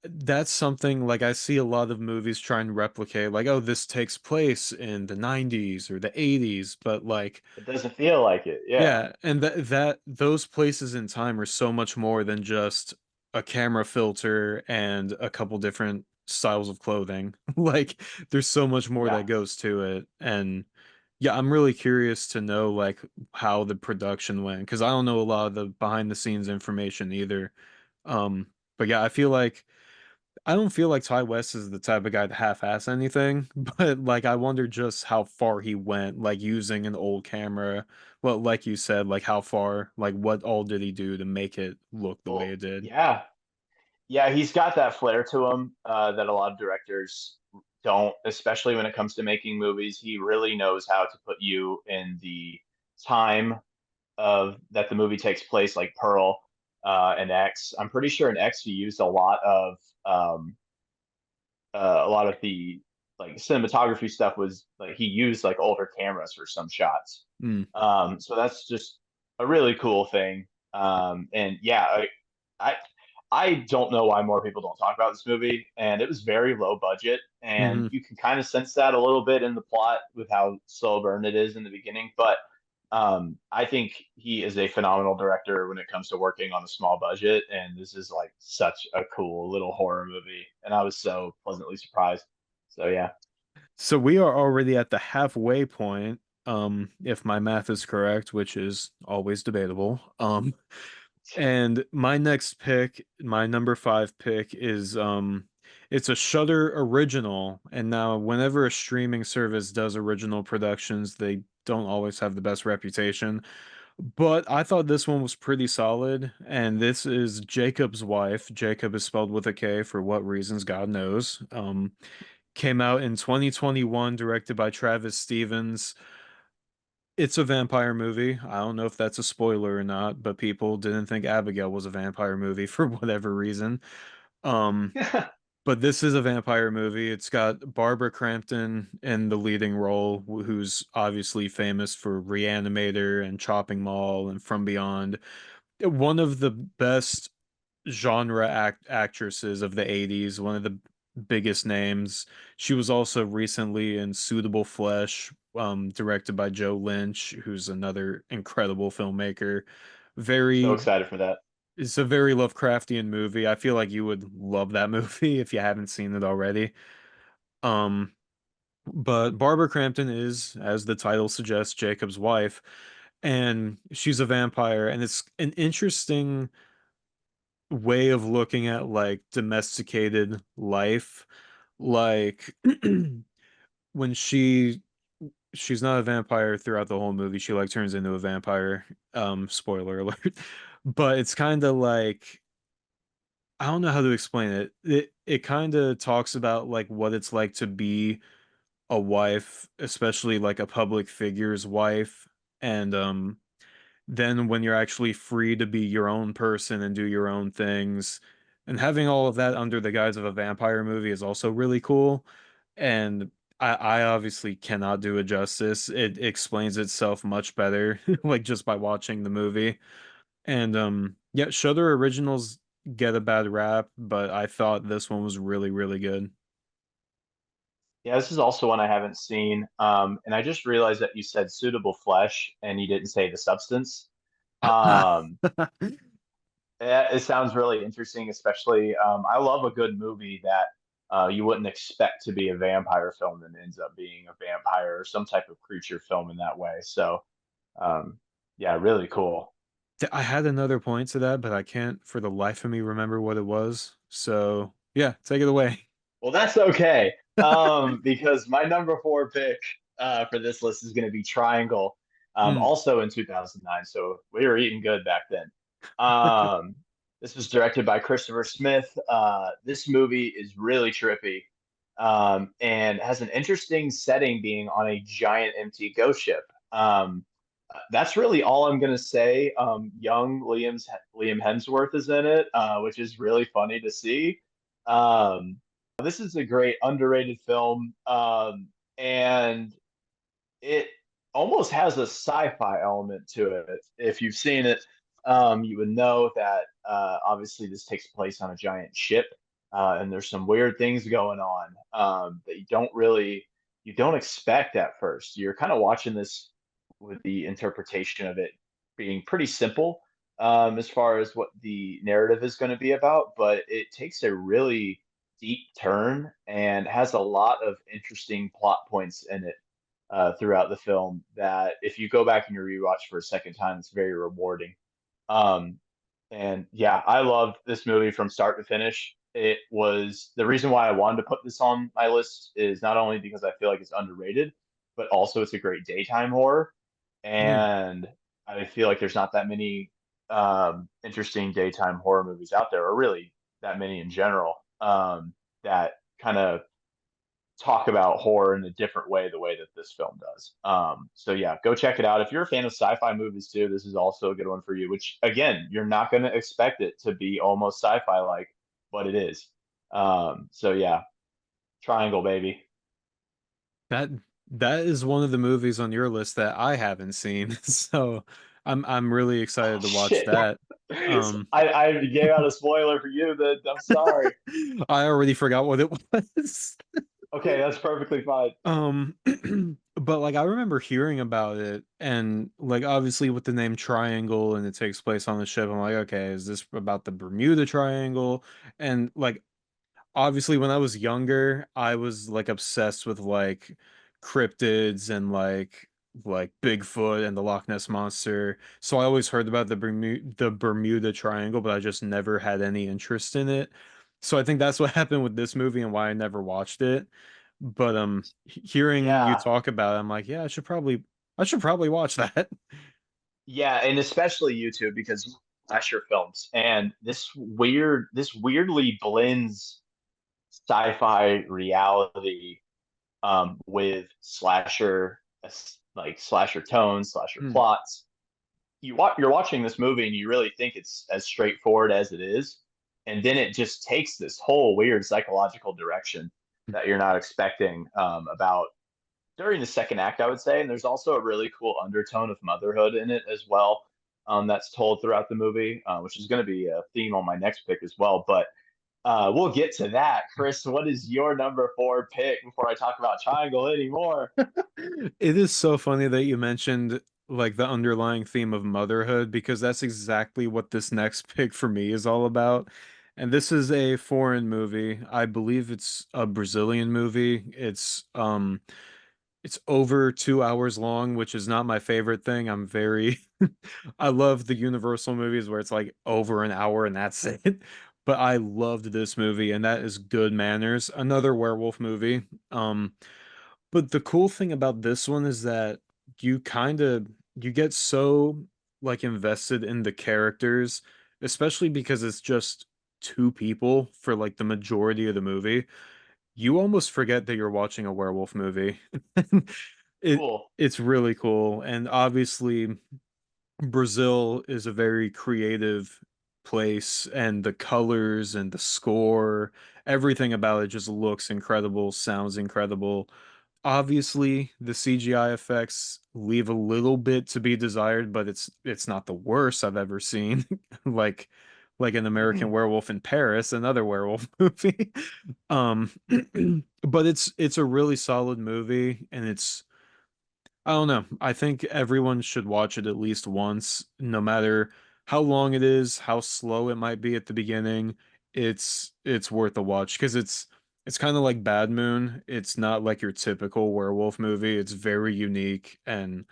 that's something like I see a lot of movies try and replicate, like, oh, this takes place in the 90s or the 80s, but like, It doesn't feel like it. Yeah. yeah, and that those places in time are so much more than just a camera filter and a couple different styles of clothing. Like, there's so much more Yeah. that goes to it, and yeah, I'm really curious to know like how the production went because I don't know a lot of the behind the scenes information either. Um, but yeah, I don't feel like Ty West is the type of guy to half-ass anything, but like I wonder just how far he went, like using an old camera. Well, like you said, like how far, like what all did he do to make it look the way Well, it did? yeah. Yeah, he's got that flair to him that a lot of directors don't, especially when it comes to making movies. He really knows how to put you in the time of that the movie takes place, like Pearl and X. I'm pretty sure in X he used um, a lot of the like cinematography stuff was like he used like older cameras for some shots. Mm, So that's just a really cool thing. And yeah, I I don't know why more people don't talk about this movie. And it was very low budget, and hmm you can kind of sense that a little bit in the plot with how slow burn it is in the beginning. But I think he is a phenomenal director when it comes to working on a small budget, and this is like such a cool little horror movie, and I was so pleasantly surprised. So yeah. So we are already at the halfway point, if my math is correct, which is always debatable. And my next pick, my number five pick is it's a Shudder original. And now whenever a streaming service does original productions, they don't always have the best reputation. But I thought this one was pretty solid, and this is Jacob's Wife. Jacob is spelled with a K for what reasons, God knows. Came out in 2021, directed by Travis Stevens. It's a vampire movie. I don't know if that's a spoiler or not, but people didn't think Abigail was a vampire movie for whatever reason. Um, but this is a vampire movie. It's got Barbara Crampton in the leading role, who's obviously famous for Reanimator and Chopping Mall and From Beyond. One of the best genre actresses of the 80s, one of the biggest names. She was also recently in Suitable Flesh, directed by Joe Lynch, who's another incredible filmmaker. So Very, excited for that. it's a very Lovecraftian movie. I feel like you would love that movie if you haven't seen it already. Um, but Barbara Crampton is, as the title suggests, Jacob's wife, and she's a vampire, and it's an interesting way of looking at like domesticated life. Like when she's not a vampire throughout the whole movie, she like turns into a vampire. Spoiler alert. But it's kind of like I don't know how to explain it. It kind of talks about like what it's like to be a wife, especially like a public figure's wife. And then when you're actually free to be your own person and do your own things, and having all of that under the guise of a vampire movie is also really cool. And I obviously cannot do it justice. It explains itself much better, like just by watching the movie. And yeah, Shudder originals get a bad rap, but I thought this one was really, really good. Yeah, this is also one I haven't seen. And I just realized that you said suitable flesh and you didn't say the substance. Um, yeah, it sounds really interesting, especially I love a good movie that you wouldn't expect to be a vampire film and ends up being a vampire or some type of creature film in that way. So, um, yeah, really cool. I had another point to that, but I can't for the life of me remember what it was. So yeah, take it away. Well, that's okay. Because my number four pick for this list is going to be Triangle, Mm, also in 2009. So we were eating good back then. Um, this was directed by Christopher Smith. This movie is really trippy and has an interesting setting being on a giant empty ghost ship. That's really all I'm going to say. Young Liam Hemsworth is in it, which is really funny to see. Um, this is a great underrated film, and it almost has a sci-fi element to it. If you've seen it, you would know that obviously this takes place on a giant ship, and there's some weird things going on that you don't expect at first. You're kind of watching this with the interpretation of it being pretty simple as far as what the narrative is going to be about, but it takes a really deep turn and has a lot of interesting plot points in it throughout the film that if you go back and you rewatch for a second time, it's very rewarding. Um, and yeah, I loved this movie from start to finish. It was the reason why I wanted to put this on my list is not only because I feel like it's underrated, but also it's a great daytime horror. mm. And I feel like there's not that many interesting daytime horror movies out there, or really that many in general, that kind of talk about horror in a different way, the way that this film does. So yeah, go check it out. If you're a fan of sci-fi movies too, this is also a good one for you, which again, you're not going to expect it to be almost sci-fi like, but it is. So yeah, Triangle, baby. That that is one of the movies on your list that I haven't seen. So I'm really Oh excited to watch shit. that. So Um I gave out a spoiler for you that I'm sorry. I already forgot what it was. Okay, that's perfectly fine. Um, but like I remember hearing about it, and like obviously with the name Triangle and it takes place on the ship, I'm like, okay, is this about the Bermuda Triangle? And like obviously when I was younger, I was like obsessed with like cryptids and like Bigfoot and the Loch Ness Monster. So I always heard about the Bermuda Triangle, but I just never had any interest in it. So I think that's what happened with this movie and why I never watched it. But hearing you Yeah. talk about it, I'm like, yeah, I should probably watch that. Yeah, and especially YouTube because slasher films and this weirdly blends sci-fi reality with like slasher tones, slasher Hmm. plots. You're watching this movie and you really think it's as straightforward as it is, and then it just takes this whole weird psychological direction that you're not expecting about during the second act, I would say. And there's also a really cool undertone of motherhood in it as well. That's told throughout the movie, which is going to be a theme on my next pick as well. But we'll get to that. Chris, what is your number four pick before I talk about Triangle anymore? It is so funny that you mentioned like the underlying theme of motherhood because that's exactly what this next pick for me is all about. And this is a foreign movie. I believe it's a Brazilian movie. It's over 2 hours long, which is not my favorite thing. I love the Universal movies where it's like over an hour and that's it. But I loved this movie, and that is Good Manners, another werewolf movie. Um, but the cool thing about this one is that you kind of you get so like invested in the characters, especially because it's just two people for like the majority of the movie. You almost forget that you're watching a werewolf movie. It Cool. it's really cool, and obviously Brazil is a very creative place, and the colors and the score, everything about it just looks incredible, sounds incredible. Obviously, the CGI effects leave a little bit to be desired, but it's not the worst I've ever seen. Like like an American Werewolf in Paris, another werewolf movie. Um, but it's a really solid movie, and it's I don't know. I think everyone should watch it at least once, no matter how long it is, how slow it might be at the beginning. It's worth a watch because it's kind of like Bad Moon. It's not like your typical werewolf movie. It's very unique, and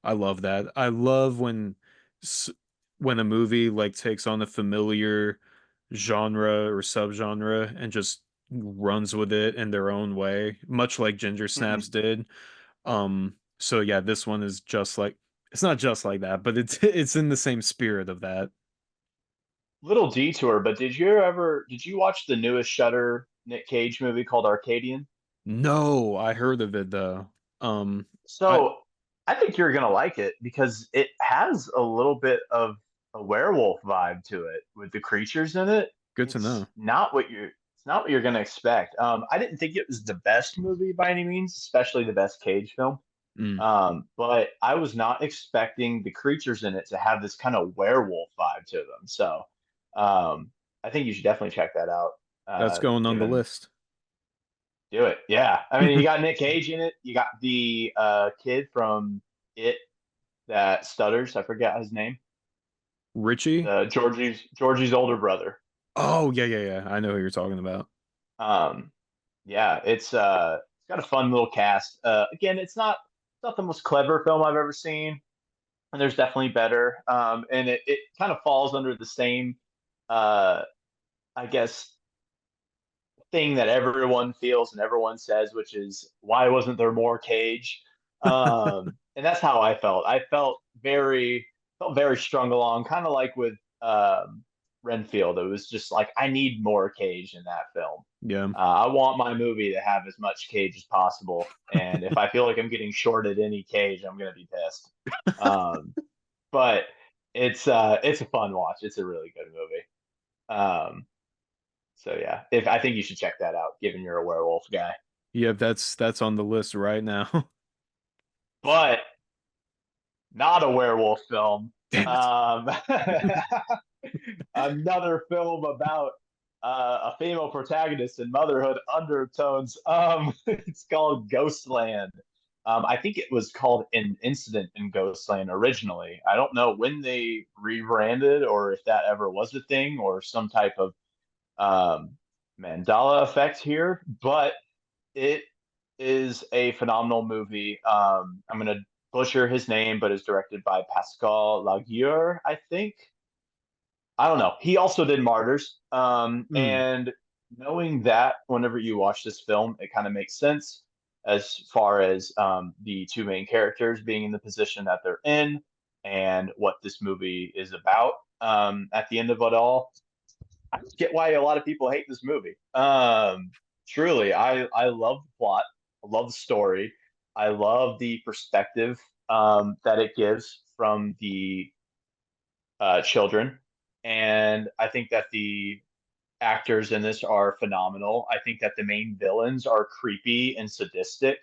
I love that. I love s- when a movie like takes on a familiar genre or subgenre and just runs with it in their own way, much like Ginger Snaps did. So yeah, this one is just like it's not just like that, but it's in the same spirit of that. Little detour, but did you watch the newest Shutter Nick Cage movie called Arcadian? No, I heard of it though. I So I think you're gonna like it because it has a little bit of a werewolf vibe to it with the creatures in it. good to know. It's not what you're gonna expect. I didn't think it was the best movie by any means, especially the best Cage film. Mm, But I was not expecting the creatures in it to have this kind of werewolf vibe to them. So I think you should definitely check that out. that's going on the Given list. Do it. Yeah. I mean, you got Nick Cage in it. You got the kid from It that stutters. I forget his name. Richie? The Georgie's older brother. Oh yeah, yeah, yeah. I know who you're talking about. Um, yeah, it's got a fun little cast. Again, it's not the most clever film I've ever seen, and there's definitely better. And it kind of falls under the same uh I guess thing that everyone feels and everyone says, which is why wasn't there more Cage? And that's how I felt. I felt very strung along, kind of like with Renfield. It was just like I need more Cage in that film. Yeah. I want my movie to have as much Cage as possible, and if I feel like I'm getting shorted any Cage, I'm gonna be pissed. Um, but it's a fun watch. It's a really good movie. Um, so yeah, if I think you should check that out, given you're a werewolf guy. Yeah, that's on the list right now. But not a werewolf film. Damn it. Um, another film about a female protagonist and motherhood undertones. It's called Ghostland. I think it was called An Incident in Ghostland originally. I don't know when they rebranded or if that ever was a thing or some type of um, Mandela effect here, but it is a phenomenal movie. I'm gonna butcher his name, but it's directed by Pascal Laguerre, I think. I don't know. He also did Martyrs. Mm, And knowing that whenever you watch this film, it kind of makes sense as far as the two main characters being in the position that they're in and what this movie is about. At the end of it all, I get why a lot of people hate this movie. Truly, I love the plot. I love the story. I love the perspective that it gives from the children, and I think that the actors in this are phenomenal. I think that the main villains are creepy and sadistic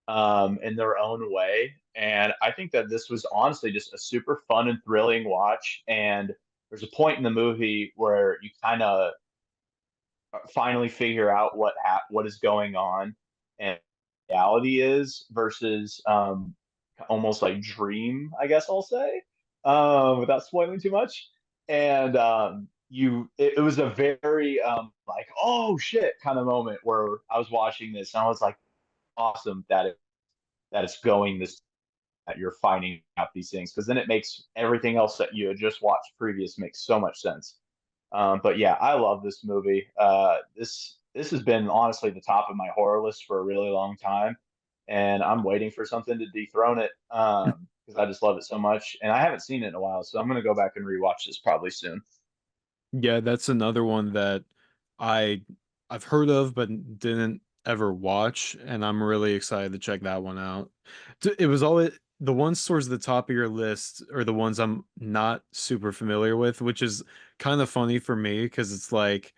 in their own way, and I think that this was honestly just a super fun and thrilling watch. And there's a point in the movie where you kind of finally figure out what is going on and reality is versus almost like dream, I guess I'll say, without spoiling too much. And it was a very like oh shit kind of moment where I was watching this and I was like awesome that it's going this that you're finding out these things because then it makes everything else that you had just watched previous makes so much sense. But yeah, I love this movie. This has been honestly the top of my horror list for a really long time, and I'm waiting for something to dethrone it because I just love it so much. And I haven't seen it in a while, so I'm gonna go back and rewatch this probably soon. yeah, that's another one that I I've heard of but didn't ever watch, and I'm really excited to check that one out. It was always the ones towards the top of your list are the ones I'm not super familiar with, which is kind of funny for me because it's like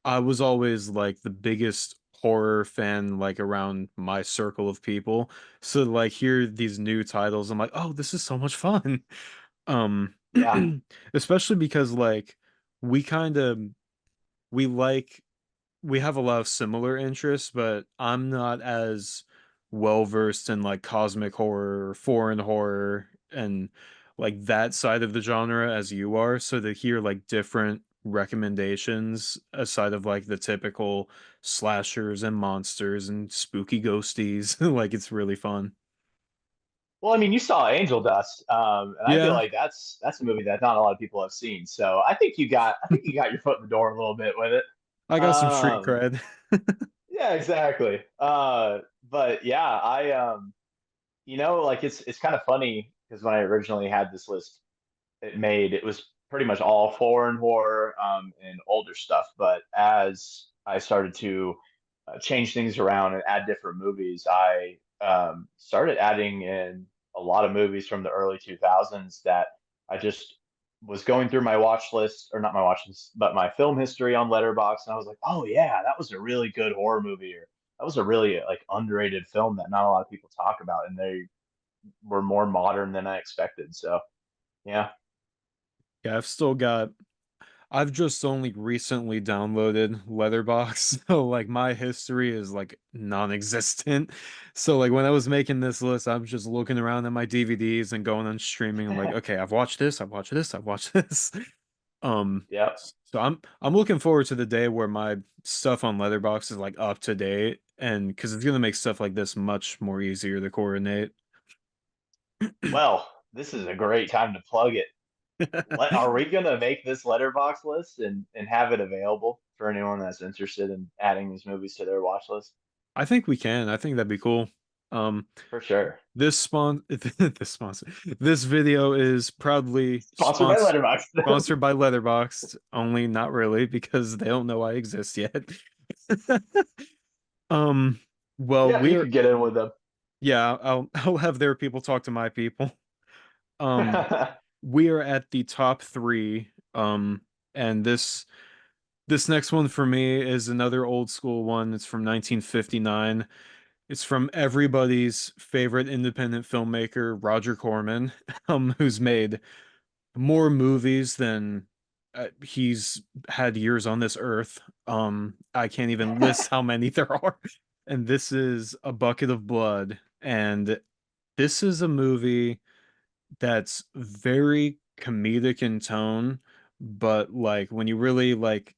I was always like the biggest horror fan like around my circle of people. So like hear these new titles, I'm like, oh, this is so much fun. Um, Yeah. especially because like we kind of we like we have a lot of similar interests, but I'm not as well versed in like cosmic horror or foreign horror and like that side of the genre as you are. So to hear like different recommendations aside of like the typical slashers and monsters and spooky ghosties, like it's really fun. Well, I mean, you saw Angel Dust, and I feel Yeah, like that's a movie that not a lot of people have seen. So I think you got your foot in the door a little bit with it. I got some street Um, cred. yeah, exactly. But yeah, like it's kind of funny because when I originally had this list, it was pretty much all foreign horror and older stuff. But as I started to change things around and add different movies, I started adding in a lot of movies from the early 2000s that I just was going through my watch list, or not my watch list, but my film history on Letterboxd, and I was like, oh yeah, that was a really good horror movie, or that was a really like underrated film that not a lot of people talk about, and they were more modern than I expected. So yeah. Yeah, I've just only recently downloaded Letterbox, so like my history is like non-existent. So like when I was making this list, I'm just looking around at my DVDs and going on streaming. I'm like, okay, I've watched this, I've watched this, I've watched this. Um, Yep. so I'm looking forward to the day where my stuff on Letterbox is like up to date, and because it's gonna make stuff like this much more easier to coordinate. Well, this is a great time to plug it. Are we gonna make this letterbox list and have it available for anyone that's interested in adding these movies to their watch list? I think we can. I think that'd be cool. Um, For sure. this sponsor this video is proudly Sponsored by Letterbox. sponsored by Letterboxd, only not really because they don't know I exist yet. Um, well, Yeah, you could get in with them. yeah, I'll have their people talk to my people. Um, we are at the top three. And this next one for me is another old school one. It's from 1959. It's from everybody's favorite independent filmmaker, Roger Corman, who's made more movies than he's had years on this earth. I can't even list how many there are. And this is A Bucket of Blood. And this is a movie that's very comedic in tone, but like when you really like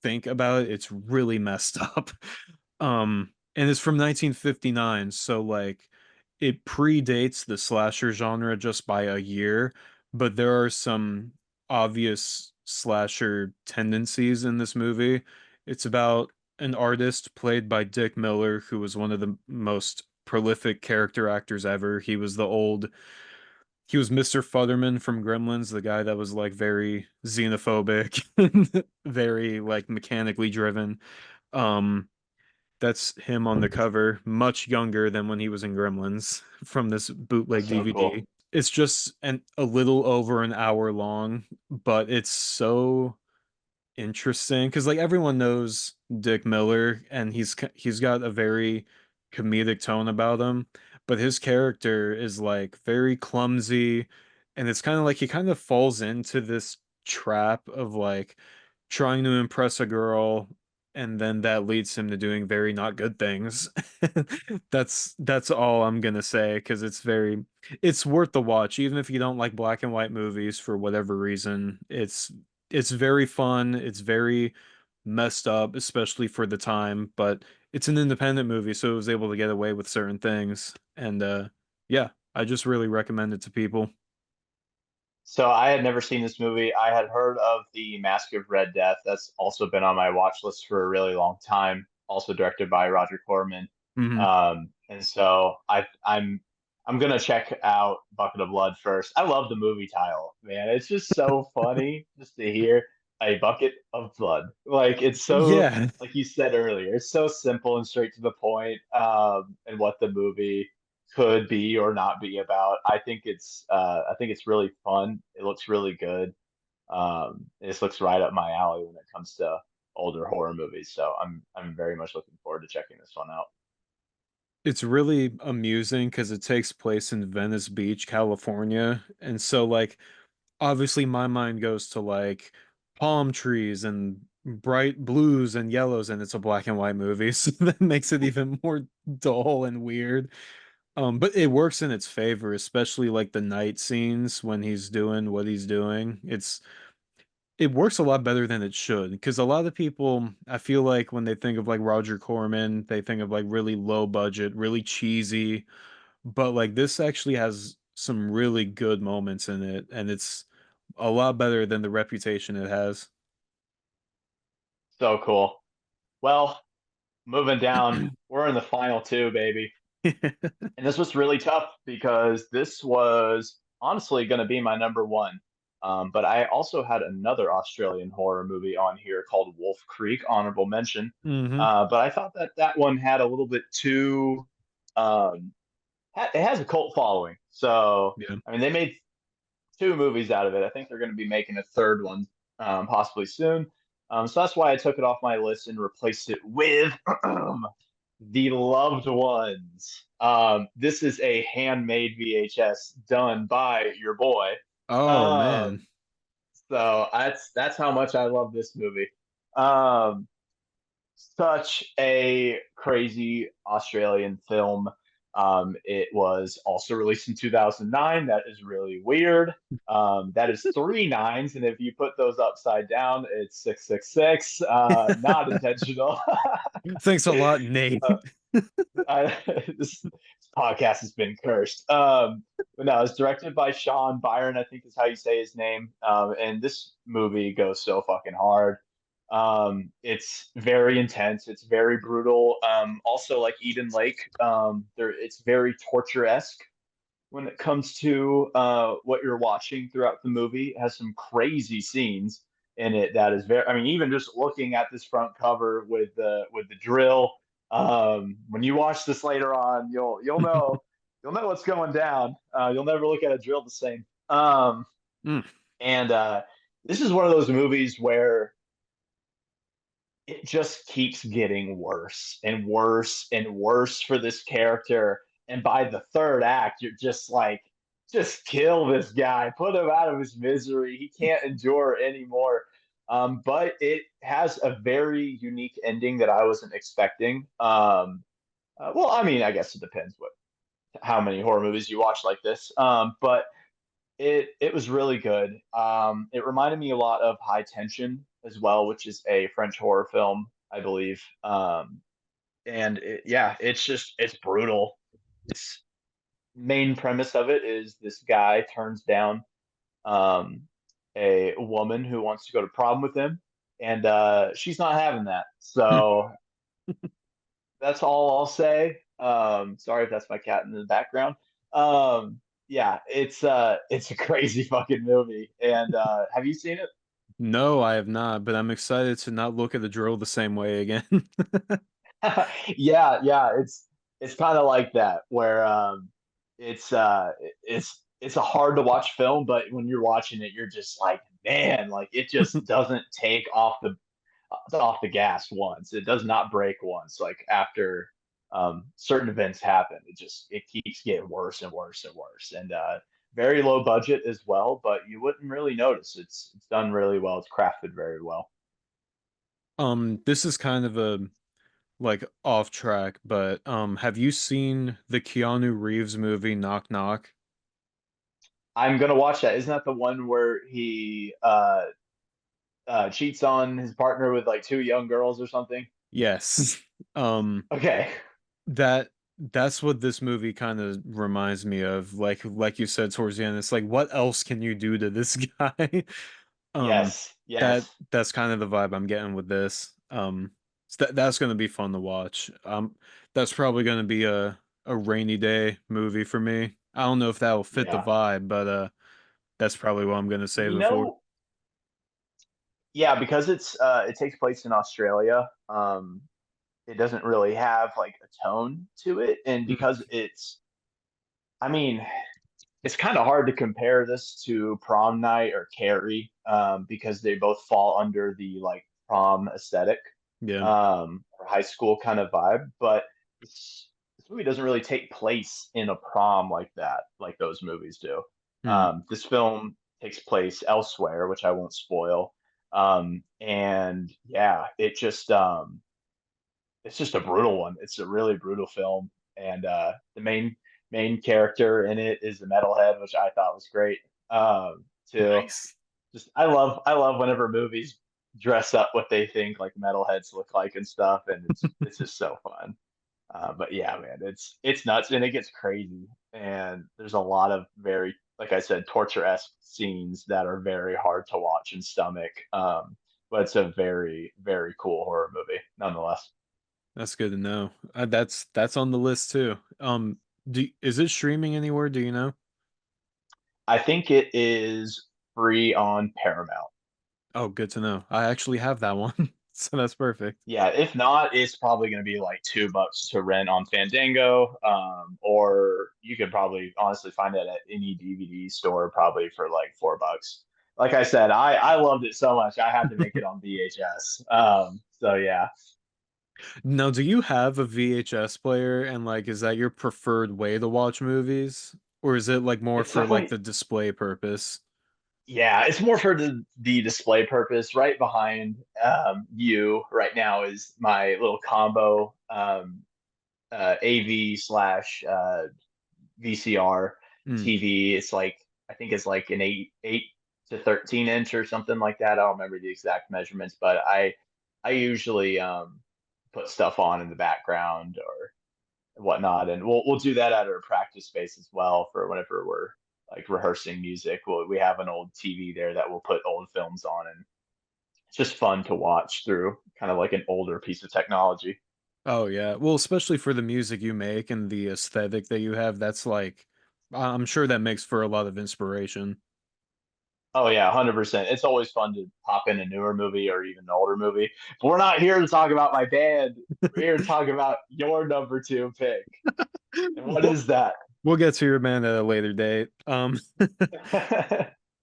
think about it, it's really messed up. And it's from 1959, so like it predates the slasher genre just by a year, but there are some obvious slasher tendencies in this movie. It's about an artist played by Dick Miller, who was one of the most prolific character actors ever. He was Mr. Futterman from Gremlins, the guy that was like very xenophobic and very like mechanically driven. Um, that's him on the cover, much younger than when he was in Gremlins from this bootleg That's so DVD. cool. It's just a little over an hour long, but it's so interesting because like everyone knows Dick Miller and he's got a very comedic tone about him, but his character is like very clumsy and it's kind of like he kind of falls into this trap of like trying to impress a girl and then that leads him to doing very not good things. That's all I'm gonna say because it's worth the watch even if you don't like black and white movies for whatever reason. It's very fun. It's very messed up, especially for the time, but it's an independent movie, so it was able to get away with certain things. And yeah, I just really recommend it to people. So I had never seen this movie. I had heard of the Mask of Red Death. That's also been on my watch list for a really long time. Also directed by Roger Corman. Hmm. And so I'm gonna check out Bucket of Blood first. I love the movie title, man. It's just so funny just to hear a bucket of blood. Like it's so, Yeah. like you said earlier, it's so simple and straight to the point. And what the movie could be or not be about. I think it's really fun. It looks really good. This looks right up my alley when it comes to older horror movies. So I'm very much looking forward to checking this one out. It's really amusing because it takes place in Venice Beach, California. And so like obviously my mind goes to like palm trees and bright blues and yellows, and it's a black and white movie, so that makes it even more dull and weird. But it works in its favor, especially like the night scenes when he's doing what he's doing. It works a lot better than it should, because a lot of people, I feel like when they think of like Roger Corman, they think of like really low budget, really cheesy, but like this actually has some really good moments in it, and it's a lot better than the reputation it has. So cool. Well, moving down, we're in the final two, baby. And this was really tough because this was honestly going to be my number one. But I also had another Australian horror movie on here called Wolf Creek, honorable mention. Hmm. But I thought that that one had a little bit too, um, it has a cult following. So, Yeah. I mean, they made two movies out of it. I think they're going to be making a third one possibly soon. So that's why I took it off my list and replaced it with The Loved Ones. This is a handmade VHS done by your boy. Oh Um, man. so that's how much I love this movie. Um, Such a crazy Australian film. It was also released in 2009. That is really weird. That is three nines, and if you put those upside down, it's 666. Not intentional. Thanks a lot, Nate. uh, this podcast has been cursed. But no, it's directed by Sean Byron, I think is how you say his name. And this movie goes so fucking hard. It's very intense. It's very brutal. Also, like Eden Lake, it's very torture-esque when it comes to what you're watching throughout the movie. It has some crazy scenes in it that is very. I mean, even just looking at this front cover with the drill. When you watch this later on, you'll know what's going down. You'll never look at a drill the same. Mm. And This is one of those movies where it just keeps getting worse and worse and worse for this character. And by the third act, you're just like, just kill this guy, put him out of his misery. He can't endure anymore. But it has a very unique ending that I wasn't expecting. Well, I mean, I guess it depends what how many horror movies you watch like this. But it was really good. It reminded me a lot of High Tension as well, which is a French horror film, I believe. Yeah, it's brutal. Its main premise of it is this guy turns down um, a woman who wants to go to prom with him, and she's not having that. So that's all I'll say. Sorry if that's my cat in the background. Yeah, it's a crazy fucking movie. And have you seen No, I have not, but I'm excited to not look at the drill the same way again. it? Yeah, it's kind of like that where it's it's a hard to watch film, but when you're watching it, you're just like, man, like it just doesn't take off the gas once. It does not break once. Like after certain events happen, it keeps getting worse and worse and worse. And very low budget as well, but you wouldn't really notice. It's done really well. It's crafted very well. This is kind of a like off track, but have you seen the Keanu Reeves movie Knock Knock? I'm gonna watch that. Isn't that the one where he cheats on his partner with like two young girls or something? Yes. Um, Okay. that that's what this movie kind of reminds me of. Like you said towards the end, it's like what else can you do to this guy? Um, Yes. Yes. that's kind of the vibe I'm getting with this. So that's gonna be fun to watch. That's probably gonna be a rainy day movie for me. I don't know if that will fit the Yeah. vibe, but that's probably what I'm gonna save You it for. know, yeah, because it takes place in Australia. It doesn't really have like a tone to it, and Mm. because I mean, it's kind of hard to compare this to Prom Night or Carrie, because they both fall under the like prom aesthetic, Yeah. or high school kind of vibe. But this movie doesn't really take place in a prom like that, like those movies do. Hmm. This film takes place elsewhere, which I won't spoil. And yeah, it's just a brutal one. It's a really brutal film, and the main character in it is the metalhead, which I thought was great. Too. Nice. Just I love whenever movies dress up what they think like metalheads look like and stuff, and it's just so fun. But yeah, man, it's nuts and it gets crazy, and there's a lot of very, like I said, torture-esque scenes that are very hard to watch and stomach. But it's a very cool horror movie nonetheless. That's good to know. That's on the list too. Is it streaming anywhere? Do you know? I think it is free on Paramount. Oh, good to know. I actually have that one, so that's perfect. Yeah, if not, it's probably going to be like $2 to rent on Fandango, or you could probably honestly find it at any DVD store probably for like $4. Like I said, I loved it so much I had to make it on VHS. So yeah, Now, do you have a VHS player and like is that your preferred way to watch movies? Or is it like more it's for like definitely, the display purpose? yeah, it's more for the display purpose. Right behind you right now is my little combo AV slash VCR Mm. TV. It's like I think it's like an 8 to 13 inch or something like that. I don't remember the exact measurements, but I usually put stuff on in the background or whatnot, and we'll do that at our practice space as well for whenever we're like rehearsing music. We have an old TV there that we'll put old films on, and it's just fun to watch through kind of like an older piece of technology. Oh yeah. Well, especially for the music you make and the aesthetic that you have, that's like I'm sure that makes for a lot of inspiration. Oh yeah, 100%. It's always fun to pop in a newer movie or even an older movie. But we're not here to talk about my band. We're here to talk about your number two pick. And what We'll is that? we'll get to your man at a later date.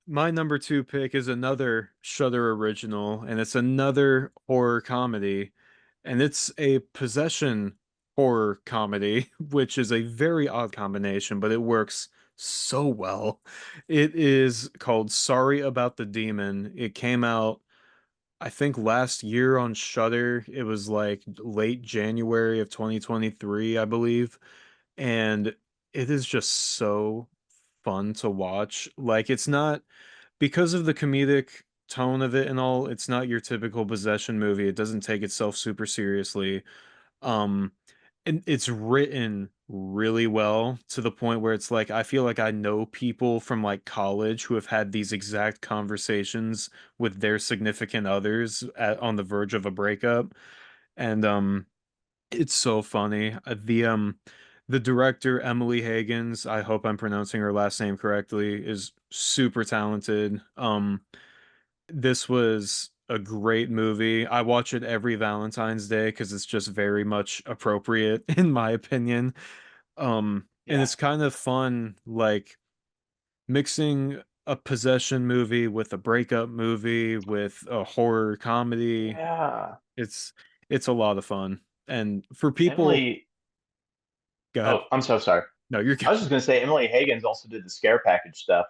My number two pick is another Shudder original, and it's another horror comedy, and it's a possession horror comedy, which is a very odd combination, but it works so well. It is called Sorry About the Demon. It came out, I think, last year on Shudder. It was like late January of 2023, I believe, and it is just so fun to watch. Like, it's not because of the comedic tone of it and all, it's not your typical possession movie. It doesn't take itself super seriously. Um, and it's written really well to the point where it's like I feel like I know people from like college who have had these exact conversations with their significant others on the verge of a breakup. And it's so funny. The director Emily Higgins, I hope I'm pronouncing her last name correctly, is super talented. This was a great movie. I watch it every Valentine's Day because it's just very much appropriate in my opinion. And Yeah. it's kind of fun, like mixing a possession movie with a breakup movie with a horror comedy. Yeah. It's it's a lot of fun. And for people, Emily, go ahead. oh, I'm so sorry. No, you're I good. was just gonna say Emily Higgins also did the scare package stuff.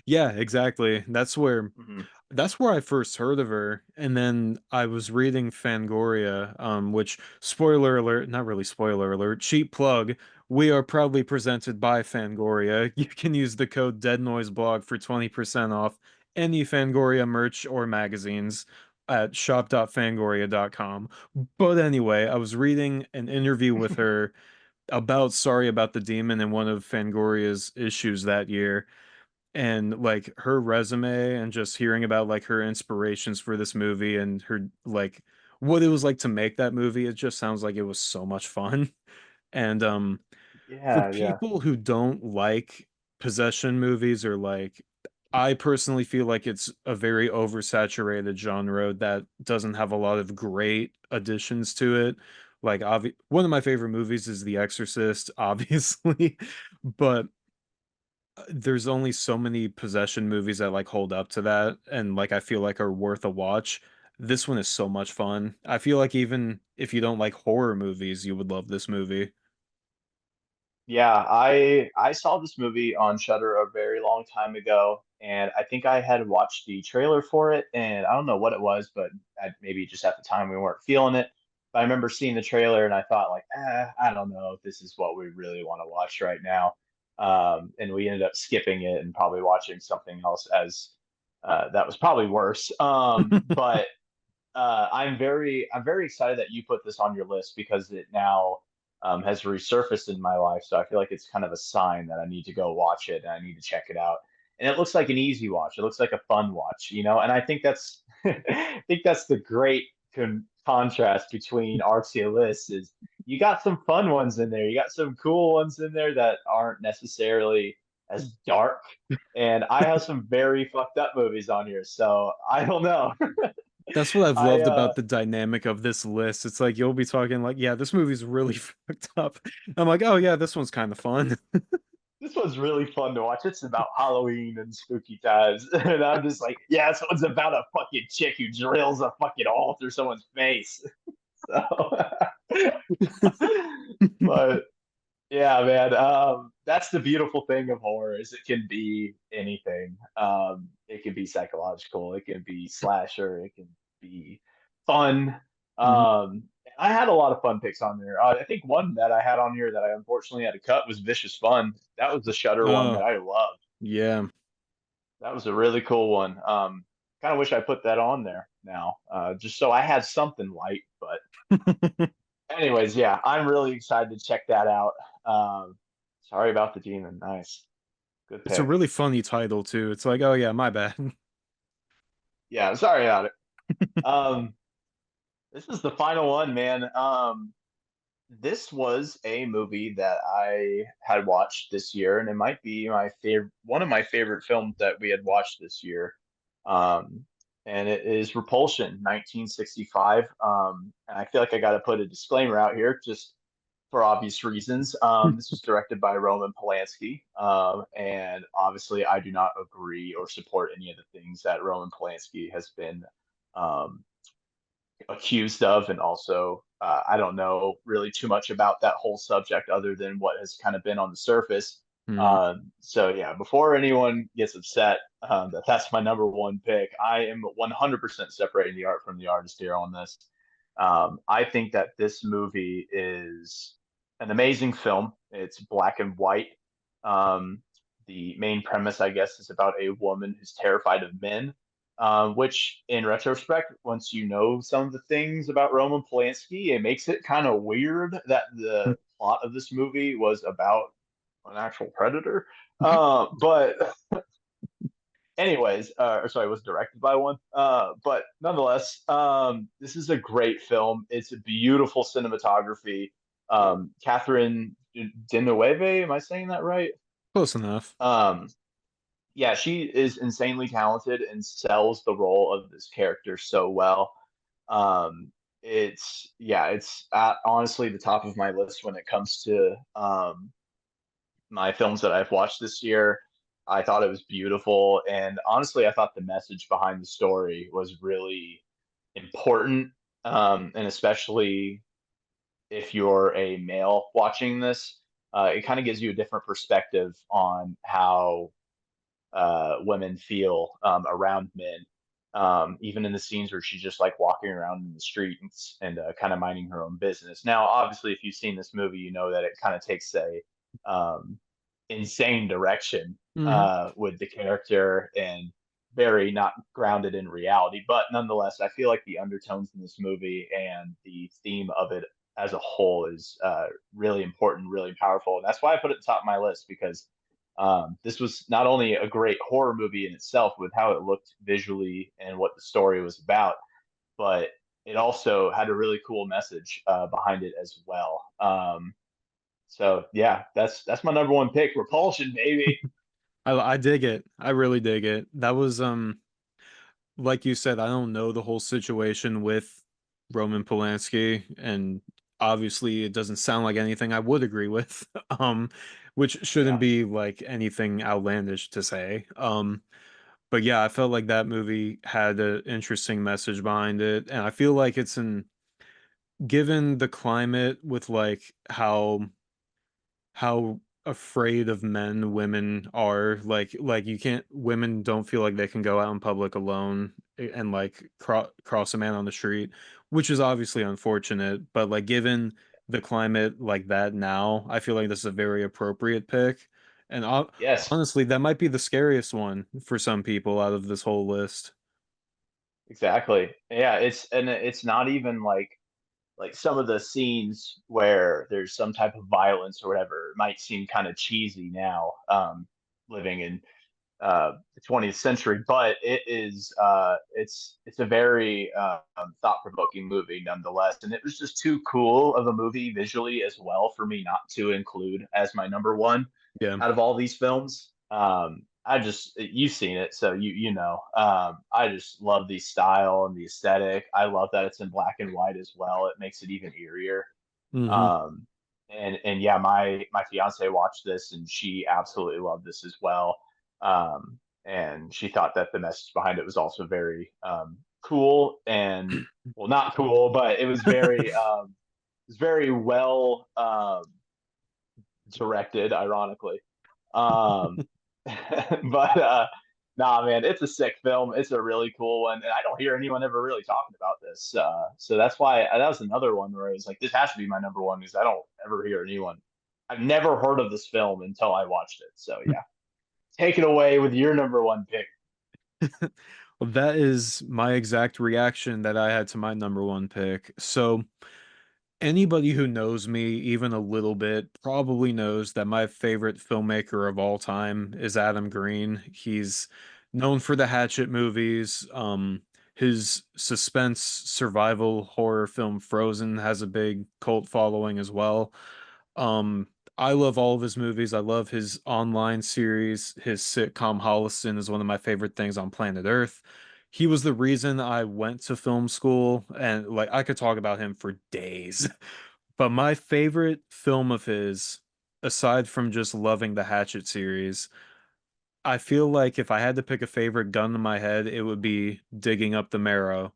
Yeah, exactly. Hmm. That's where I first heard of her. And then I was reading Fangoria, which spoiler alert, not really spoiler alert, cheap plug. We are proudly presented by Fangoria. You can use the code DeadNoiseBlog for 20% off any Fangoria merch or magazines at shop.fangoria.com. But anyway, I was reading an interview with her about Sorry About the Demon in one of Fangoria's issues that year, and like her resume and just hearing about like her inspirations for this movie and her like what it was like to make that movie, it just sounds like it was so much fun. And for Yeah, yeah. people who don't like possession movies, or like, I personally feel like it's a very oversaturated genre that doesn't have a lot of great additions to it. Like, one of my favorite movies is The Exorcist, obviously, but there's only so many possession movies that like hold up to that and like I feel like are worth a watch. This one is so much fun. I feel like even if you don't like horror movies, you would love this movie. Yeah, I saw this movie on Shudder a very long time ago, and I think I had watched the trailer for it, and I don't know what it was, but maybe just at the time we weren't feeling it. But I remember seeing the trailer, and I thought like, I don't know if this is what we really want to watch right now. And we ended up skipping it and probably watching something else as that was probably worse. But I'm very excited that you put this on your list because it now has resurfaced in my life. So I feel like it's kind of a sign that I need to go watch it and I need to check it out. And it looks like an easy watch. It looks like a fun watch, you know. And I think that's I think that's the great contrast between our two lists is you got some fun ones in there. You got some cool ones in there that aren't necessarily as dark. And I have some very fucked up movies on here. So I don't know. That's what I've I loved about the dynamic of this list. It's like you'll be talking like, yeah, this movie's really fucked up. I'm like, oh yeah, this one's kind of fun. This one's really fun to watch. It's about Halloween and spooky times. And I'm just like, yeah, this one's about a fucking chick who drills a fucking hole through someone's face. So, but yeah, man, that's the beautiful thing of horror is it can be anything. It can be psychological, it can be slasher, it can be fun. Mhm. Um, I had a lot of fun picks on there. I think one that I had on here that I unfortunately had to cut was Vicious Fun. That was the Shutter one that Oh, I loved. yeah. That was a really cool one. Kind of wish I put that on there now, just so I had something light. But anyways, yeah, I'm really excited to check that out. Sorry about the demon. Nice, good It's a pick. really funny title too. It's like, oh yeah, my bad. Yeah, sorry about it. Um, this is the final one, man. This was a movie that I had watched this year, and it might be my favorite, one of my favorite films that we had watched this year. Um, and it is Repulsion, 1965. And I feel like I got to put a disclaimer out here, just for obvious reasons. This was directed by Roman Polanski, and obviously, I do not agree or support any of the things that Roman Polanski has been um, accused of, and also I don't know really too much about that whole subject other than what has kind of been on the surface. Hmm. So yeah, before anyone gets upset that that's my number one pick, I am 100% separating the art from the artist here on this. I think that this movie is an amazing film. It's black and white. Um, the main premise, I guess, is about a woman who's terrified of men, which in retrospect, once you know some of the things about Roman Polanski, it makes it kind of weird that the plot of this movie was about an actual predator. But anyways, or sorry, it was directed by one. But nonetheless, this is a great film. It's a beautiful cinematography. Catherine Deneuve, am I saying that right? Close enough. Um, yeah, she is insanely talented and sells the role of this character so well. It's yeah, it's at honestly the top of my list when it comes to my films that I've watched this year. I thought it was beautiful, and honestly, I thought the message behind the story was really important, and especially if you're a male watching this, it kind of gives you a different perspective on how women feel around men. Even in the scenes where she's just like walking around in the streets and kind of minding her own business. Now, obviously, if you've seen this movie, you know that it kind of takes a um, insane direction Hmm. with the character and very not grounded in reality. But nonetheless, I feel like the undertones in this movie and the theme of it as a whole is really important, really powerful. And that's why I put it at the top of my list because this was not only a great horror movie in itself with how it looked visually and what the story was about, but it also had a really cool message behind it as well. So yeah, that's my number one pick, Repulsion, baby. I dig it. I really dig it. That was like you said, I don't know the whole situation with Roman Polanski, and obviously it doesn't sound like anything I would agree with. Which shouldn't Yeah. be like anything outlandish to say. But yeah, I felt like that movie had an interesting message behind it, and I feel like it's an given the climate with like how afraid of men women are, like you can't women don't feel like they can go out in public alone and like cross a man on the street, which is obviously unfortunate, but like given the climate like that now, I feel like this is a very appropriate pick. And Yes, honestly, that might be the scariest one for some people out of this whole list. exactly. Yeah, it's not even like some of the scenes where there's some type of violence or whatever might seem kind of cheesy now, living in the 20th century, but it's a very thought-provoking movie nonetheless, and it was just too cool of a movie visually as well for me not to include as my number one Yeah. out of all these films. I just you've seen it, so you know. I just love the style and the aesthetic. I love that it's in black and white as well. It makes it even eerier. Hmm. Um, and yeah, my fiance watched this and she absolutely loved this as well. And she thought that the message behind it was also very cool and well, not cool, but it was very well directed, ironically. Um, but nah, man, it's a sick film. It's a really cool one, and I don't hear anyone ever really talking about this. So that's why that was another one where I was like, this has to be my number one because I don't ever hear anyone. I've never heard of this film until I watched it. So yeah, take it away with your number one pick. Well, that is my exact reaction that I had to my number one pick. So, anybody who knows me even a little bit probably knows that my favorite filmmaker of all time is Adam Green. He's known for the Hatchet movies. His suspense survival horror film Frozen has a big cult following as well. Um, I love all of his movies. I love his online series. His sitcom Holliston is one of my favorite things on planet Earth. He was the reason I went to film school, and like I could talk about him for days. But my favorite film of his, aside from just loving the Hatchet series, I feel like if I had to pick a favorite gun in my head, it would be Digging Up the Marrow.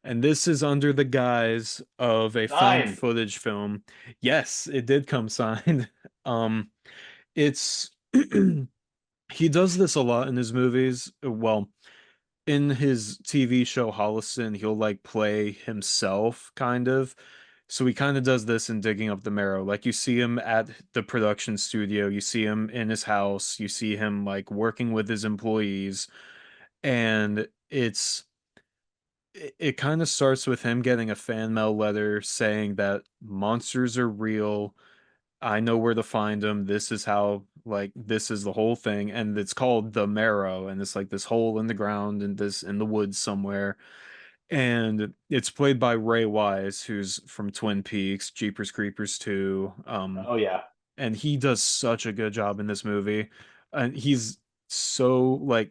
And this is under the guise of a found Nine. footage film. Yes, it did come signed. Um, it's he does this a lot in his movies. Well, in his TV show Holliston, he'll like play himself kind of. So he kind of does this in Digging Up the Marrow. Like you see him at the production studio, you see him in his house, you see him like working with his employees, and it kind of starts with him getting a fan mail letter saying that monsters are real. I know where to find them. This is how, like, this is the whole thing. And it's called the Marrow. And it's like this hole in the ground and this in the woods somewhere. And it's played by Ray Wise, who's from Twin Peaks, Jeepers Creepers 2. Oh yeah. And he does such a good job in this movie. And he's so like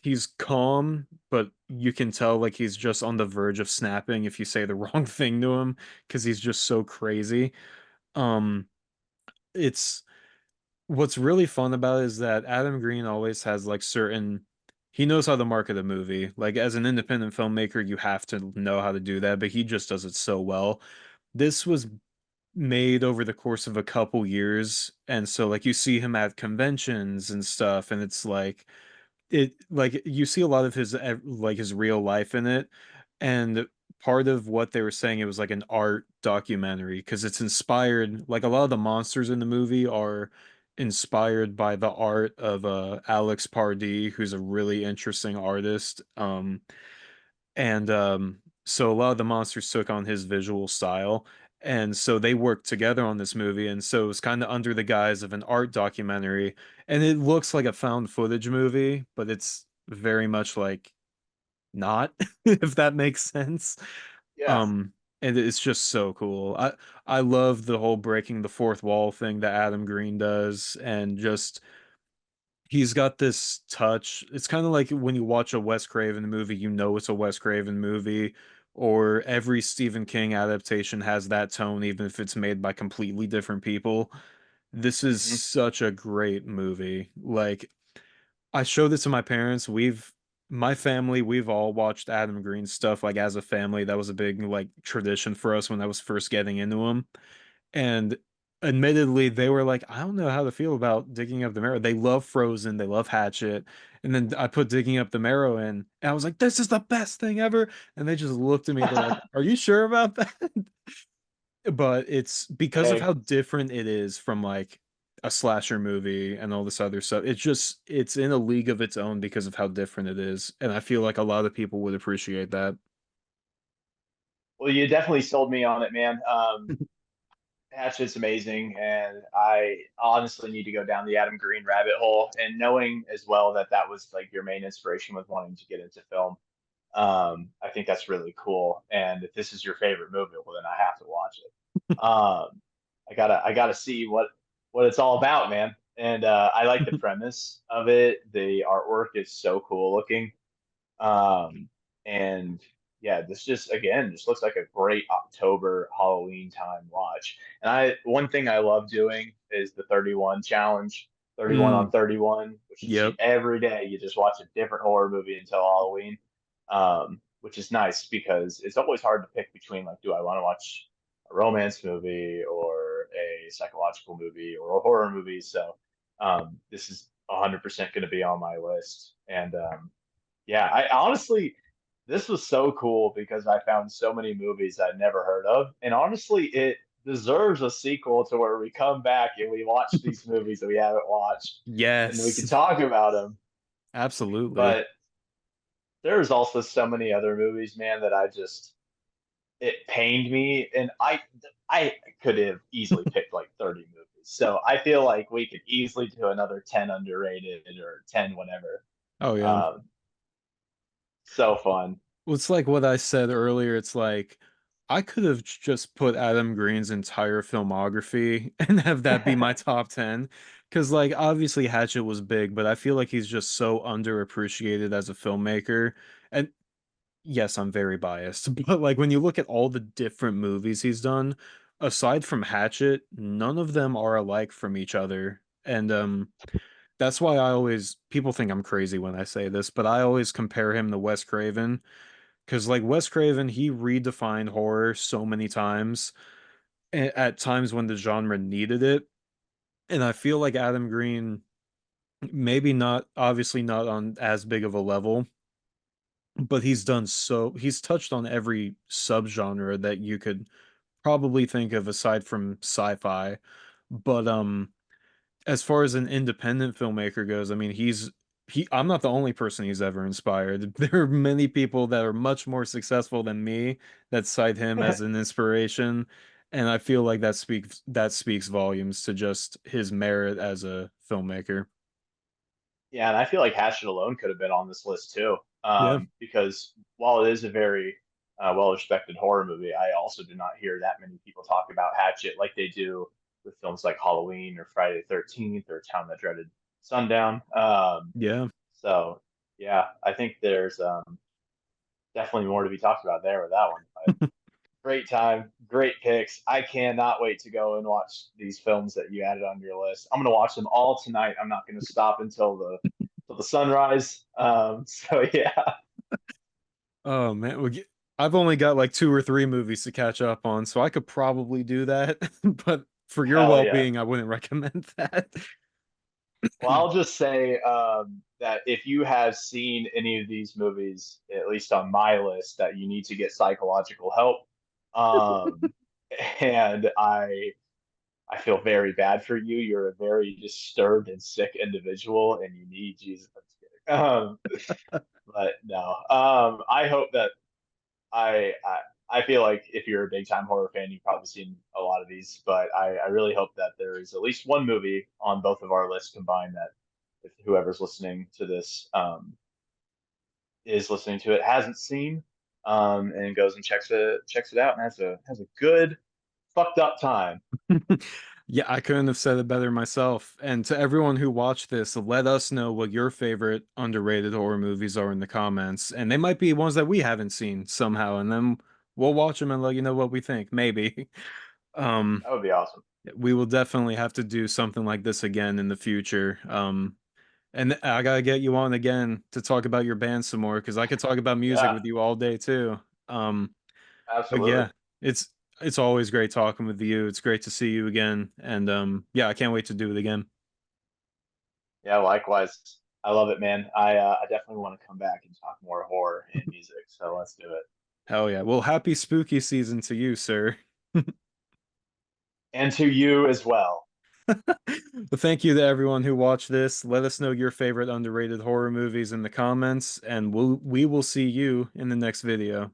he's calm, but you can tell like he's just on the verge of snapping if you say the wrong thing to him because he's just so crazy. Um it's what's really fun about it is that Adam Green always has like certain he knows how to market a movie. Like as an independent filmmaker, you have to know how to do that, but he just does it so well. This was made over the course of a couple years, and so like you see him at conventions and stuff, and it's like you see a lot of his like his real life in it, and part of what they were saying it was like an art documentary because it's inspired like a lot of the monsters in the movie are inspired by the art of Alex Pardee, who's a really interesting artist. And so a lot of the monsters took on his visual style. And so they worked together on this movie. And so it was kind of under the guise of an art documentary. And it looks like a found footage movie, but it's very much like not, if that makes sense. Yeah. Um, and it's just so cool. I love the whole breaking the fourth wall thing that Adam Green does, and just he's got this touch. It's kind of like when you watch a Wes Craven movie, you know it's a Wes Craven movie, or every Stephen King adaptation has that tone, even if it's made by completely different people. This is Hmm. such a great movie. Like, I showed this to my parents. My family, we've all watched Adam Green stuff, like as a family. That was a big, like, tradition for us when I was first getting into him. And admittedly, they were like, I don't know how to feel about Digging Up the Marrow. They love Frozen, they love Hatchet. And then I put Digging Up the Marrow in, and I was like, this is the best thing ever. And they just looked at me, they're like, are you sure about that? But it's because of Hey, how different it is from like a slasher movie and all this other stuff. It's in a league of its own because of how different it is. And I feel like a lot of people would appreciate that. well, you definitely sold me on it, man. Hatchet's amazing, and I honestly need to go down the Adam Green rabbit hole. And knowing as well that that was like your main inspiration with wanting to get into film, I think that's really cool. And if this is your favorite movie, well, then I have to watch it. I gotta see what it's all about, man. And I like the premise of it. The artwork is so cool looking. And yeah, this just again just looks like a great October Halloween time watch. And one thing I love doing is the 31 challenge, 31 on Mm, 31, which is yep. every day you just watch a different horror movie until Halloween. Which is nice because it's always hard to pick between like, do I want to watch a romance movie or a psychological movie or a horror movie? So this is 100% going to be on my list. And yeah, I honestly, this was so cool because I found so many movies I'd never heard of. And honestly, it deserves a sequel to where we come back and we watch these movies that we haven't watched and we can Yes, talk about them. absolutely. But there's also so many other movies, man, that it pained me. And I could have easily picked like 30 movies. So I feel like we could easily do another 10 underrated or 10 whatever. Oh yeah. Um, so fun. Well, it's like what I said earlier. It's like I could have just put Adam Green's entire filmography and have that be my top 10. Because, like, obviously Hatchet was big, but I feel like he's just so underappreciated as a filmmaker. And yes, I'm very biased, but like when you look at all the different movies he's done, aside from Hatchet, none of them are alike from each other. And that's why people think I'm crazy when I say this, but I always compare him to Wes Craven. Because, like, Wes Craven, he redefined horror so many times, at times when the genre needed it. And I feel like Adam Green, maybe not, obviously not on as big of a level, but he's touched on every subgenre that you could probably think of aside from sci-fi. But as far as an independent filmmaker goes, I mean, I'm not the only person he's ever inspired. There are many people that are much more successful than me that cite him as an inspiration, and I feel like that speaks volumes to just his merit as a filmmaker. Yeah, and I feel like Hatchet alone could have been on this list too, Yeah. because while it is a very well-respected horror movie, I also do not hear that many people talk about Hatchet like they do with films like Halloween or Friday the 13th or Town That Dreaded Sundown. Yeah. So yeah, I think there's definitely more to be talked about there with that one. But great time, great picks. I cannot wait to go and watch these films that you added on your list. I'm gonna watch them all tonight. I'm not gonna stop until the sunrise. So yeah, Oh man, I've only got like two or three movies to catch up on, so I could probably do that. But for your hell yeah. well-being, I wouldn't recommend that. Well, I'll just say that if you have seen any of these movies, at least on my list, that you need to get psychological help. Um, and I feel very bad for you. You're a very disturbed and sick individual, and you need Jesus. I'm just kidding. But no, I hope that I feel like if you're a big time horror fan, you've probably seen a lot of these. But I really hope that there is at least one movie on both of our lists combined that if whoever's listening to this is listening to it hasn't seen, and goes and checks it out and has a good fucked up time. Yeah, I couldn't have said it better myself. And to everyone who watched this, let us know what your favorite underrated horror movies are in the comments. And they might be ones that we haven't seen somehow, and then we'll watch them and let you know what we think. Maybe. Um, That would be awesome. we will definitely have to do something like this again in the future. And I gotta get you on again to talk about your band some more because I could talk about music Yeah, with you all day too. But absolutely. yeah, it's it's always great talking with you. It's great to see you again, and yeah, I can't wait to do it again. Yeah, likewise. I love it, man. I definitely want to come back and talk more horror and music. So let's do it. Hell yeah! Well, happy spooky season to you, sir. And to you as well. Well, thank you to everyone who watched this. Let us know your favorite underrated horror movies in the comments, and we will see you in the next video.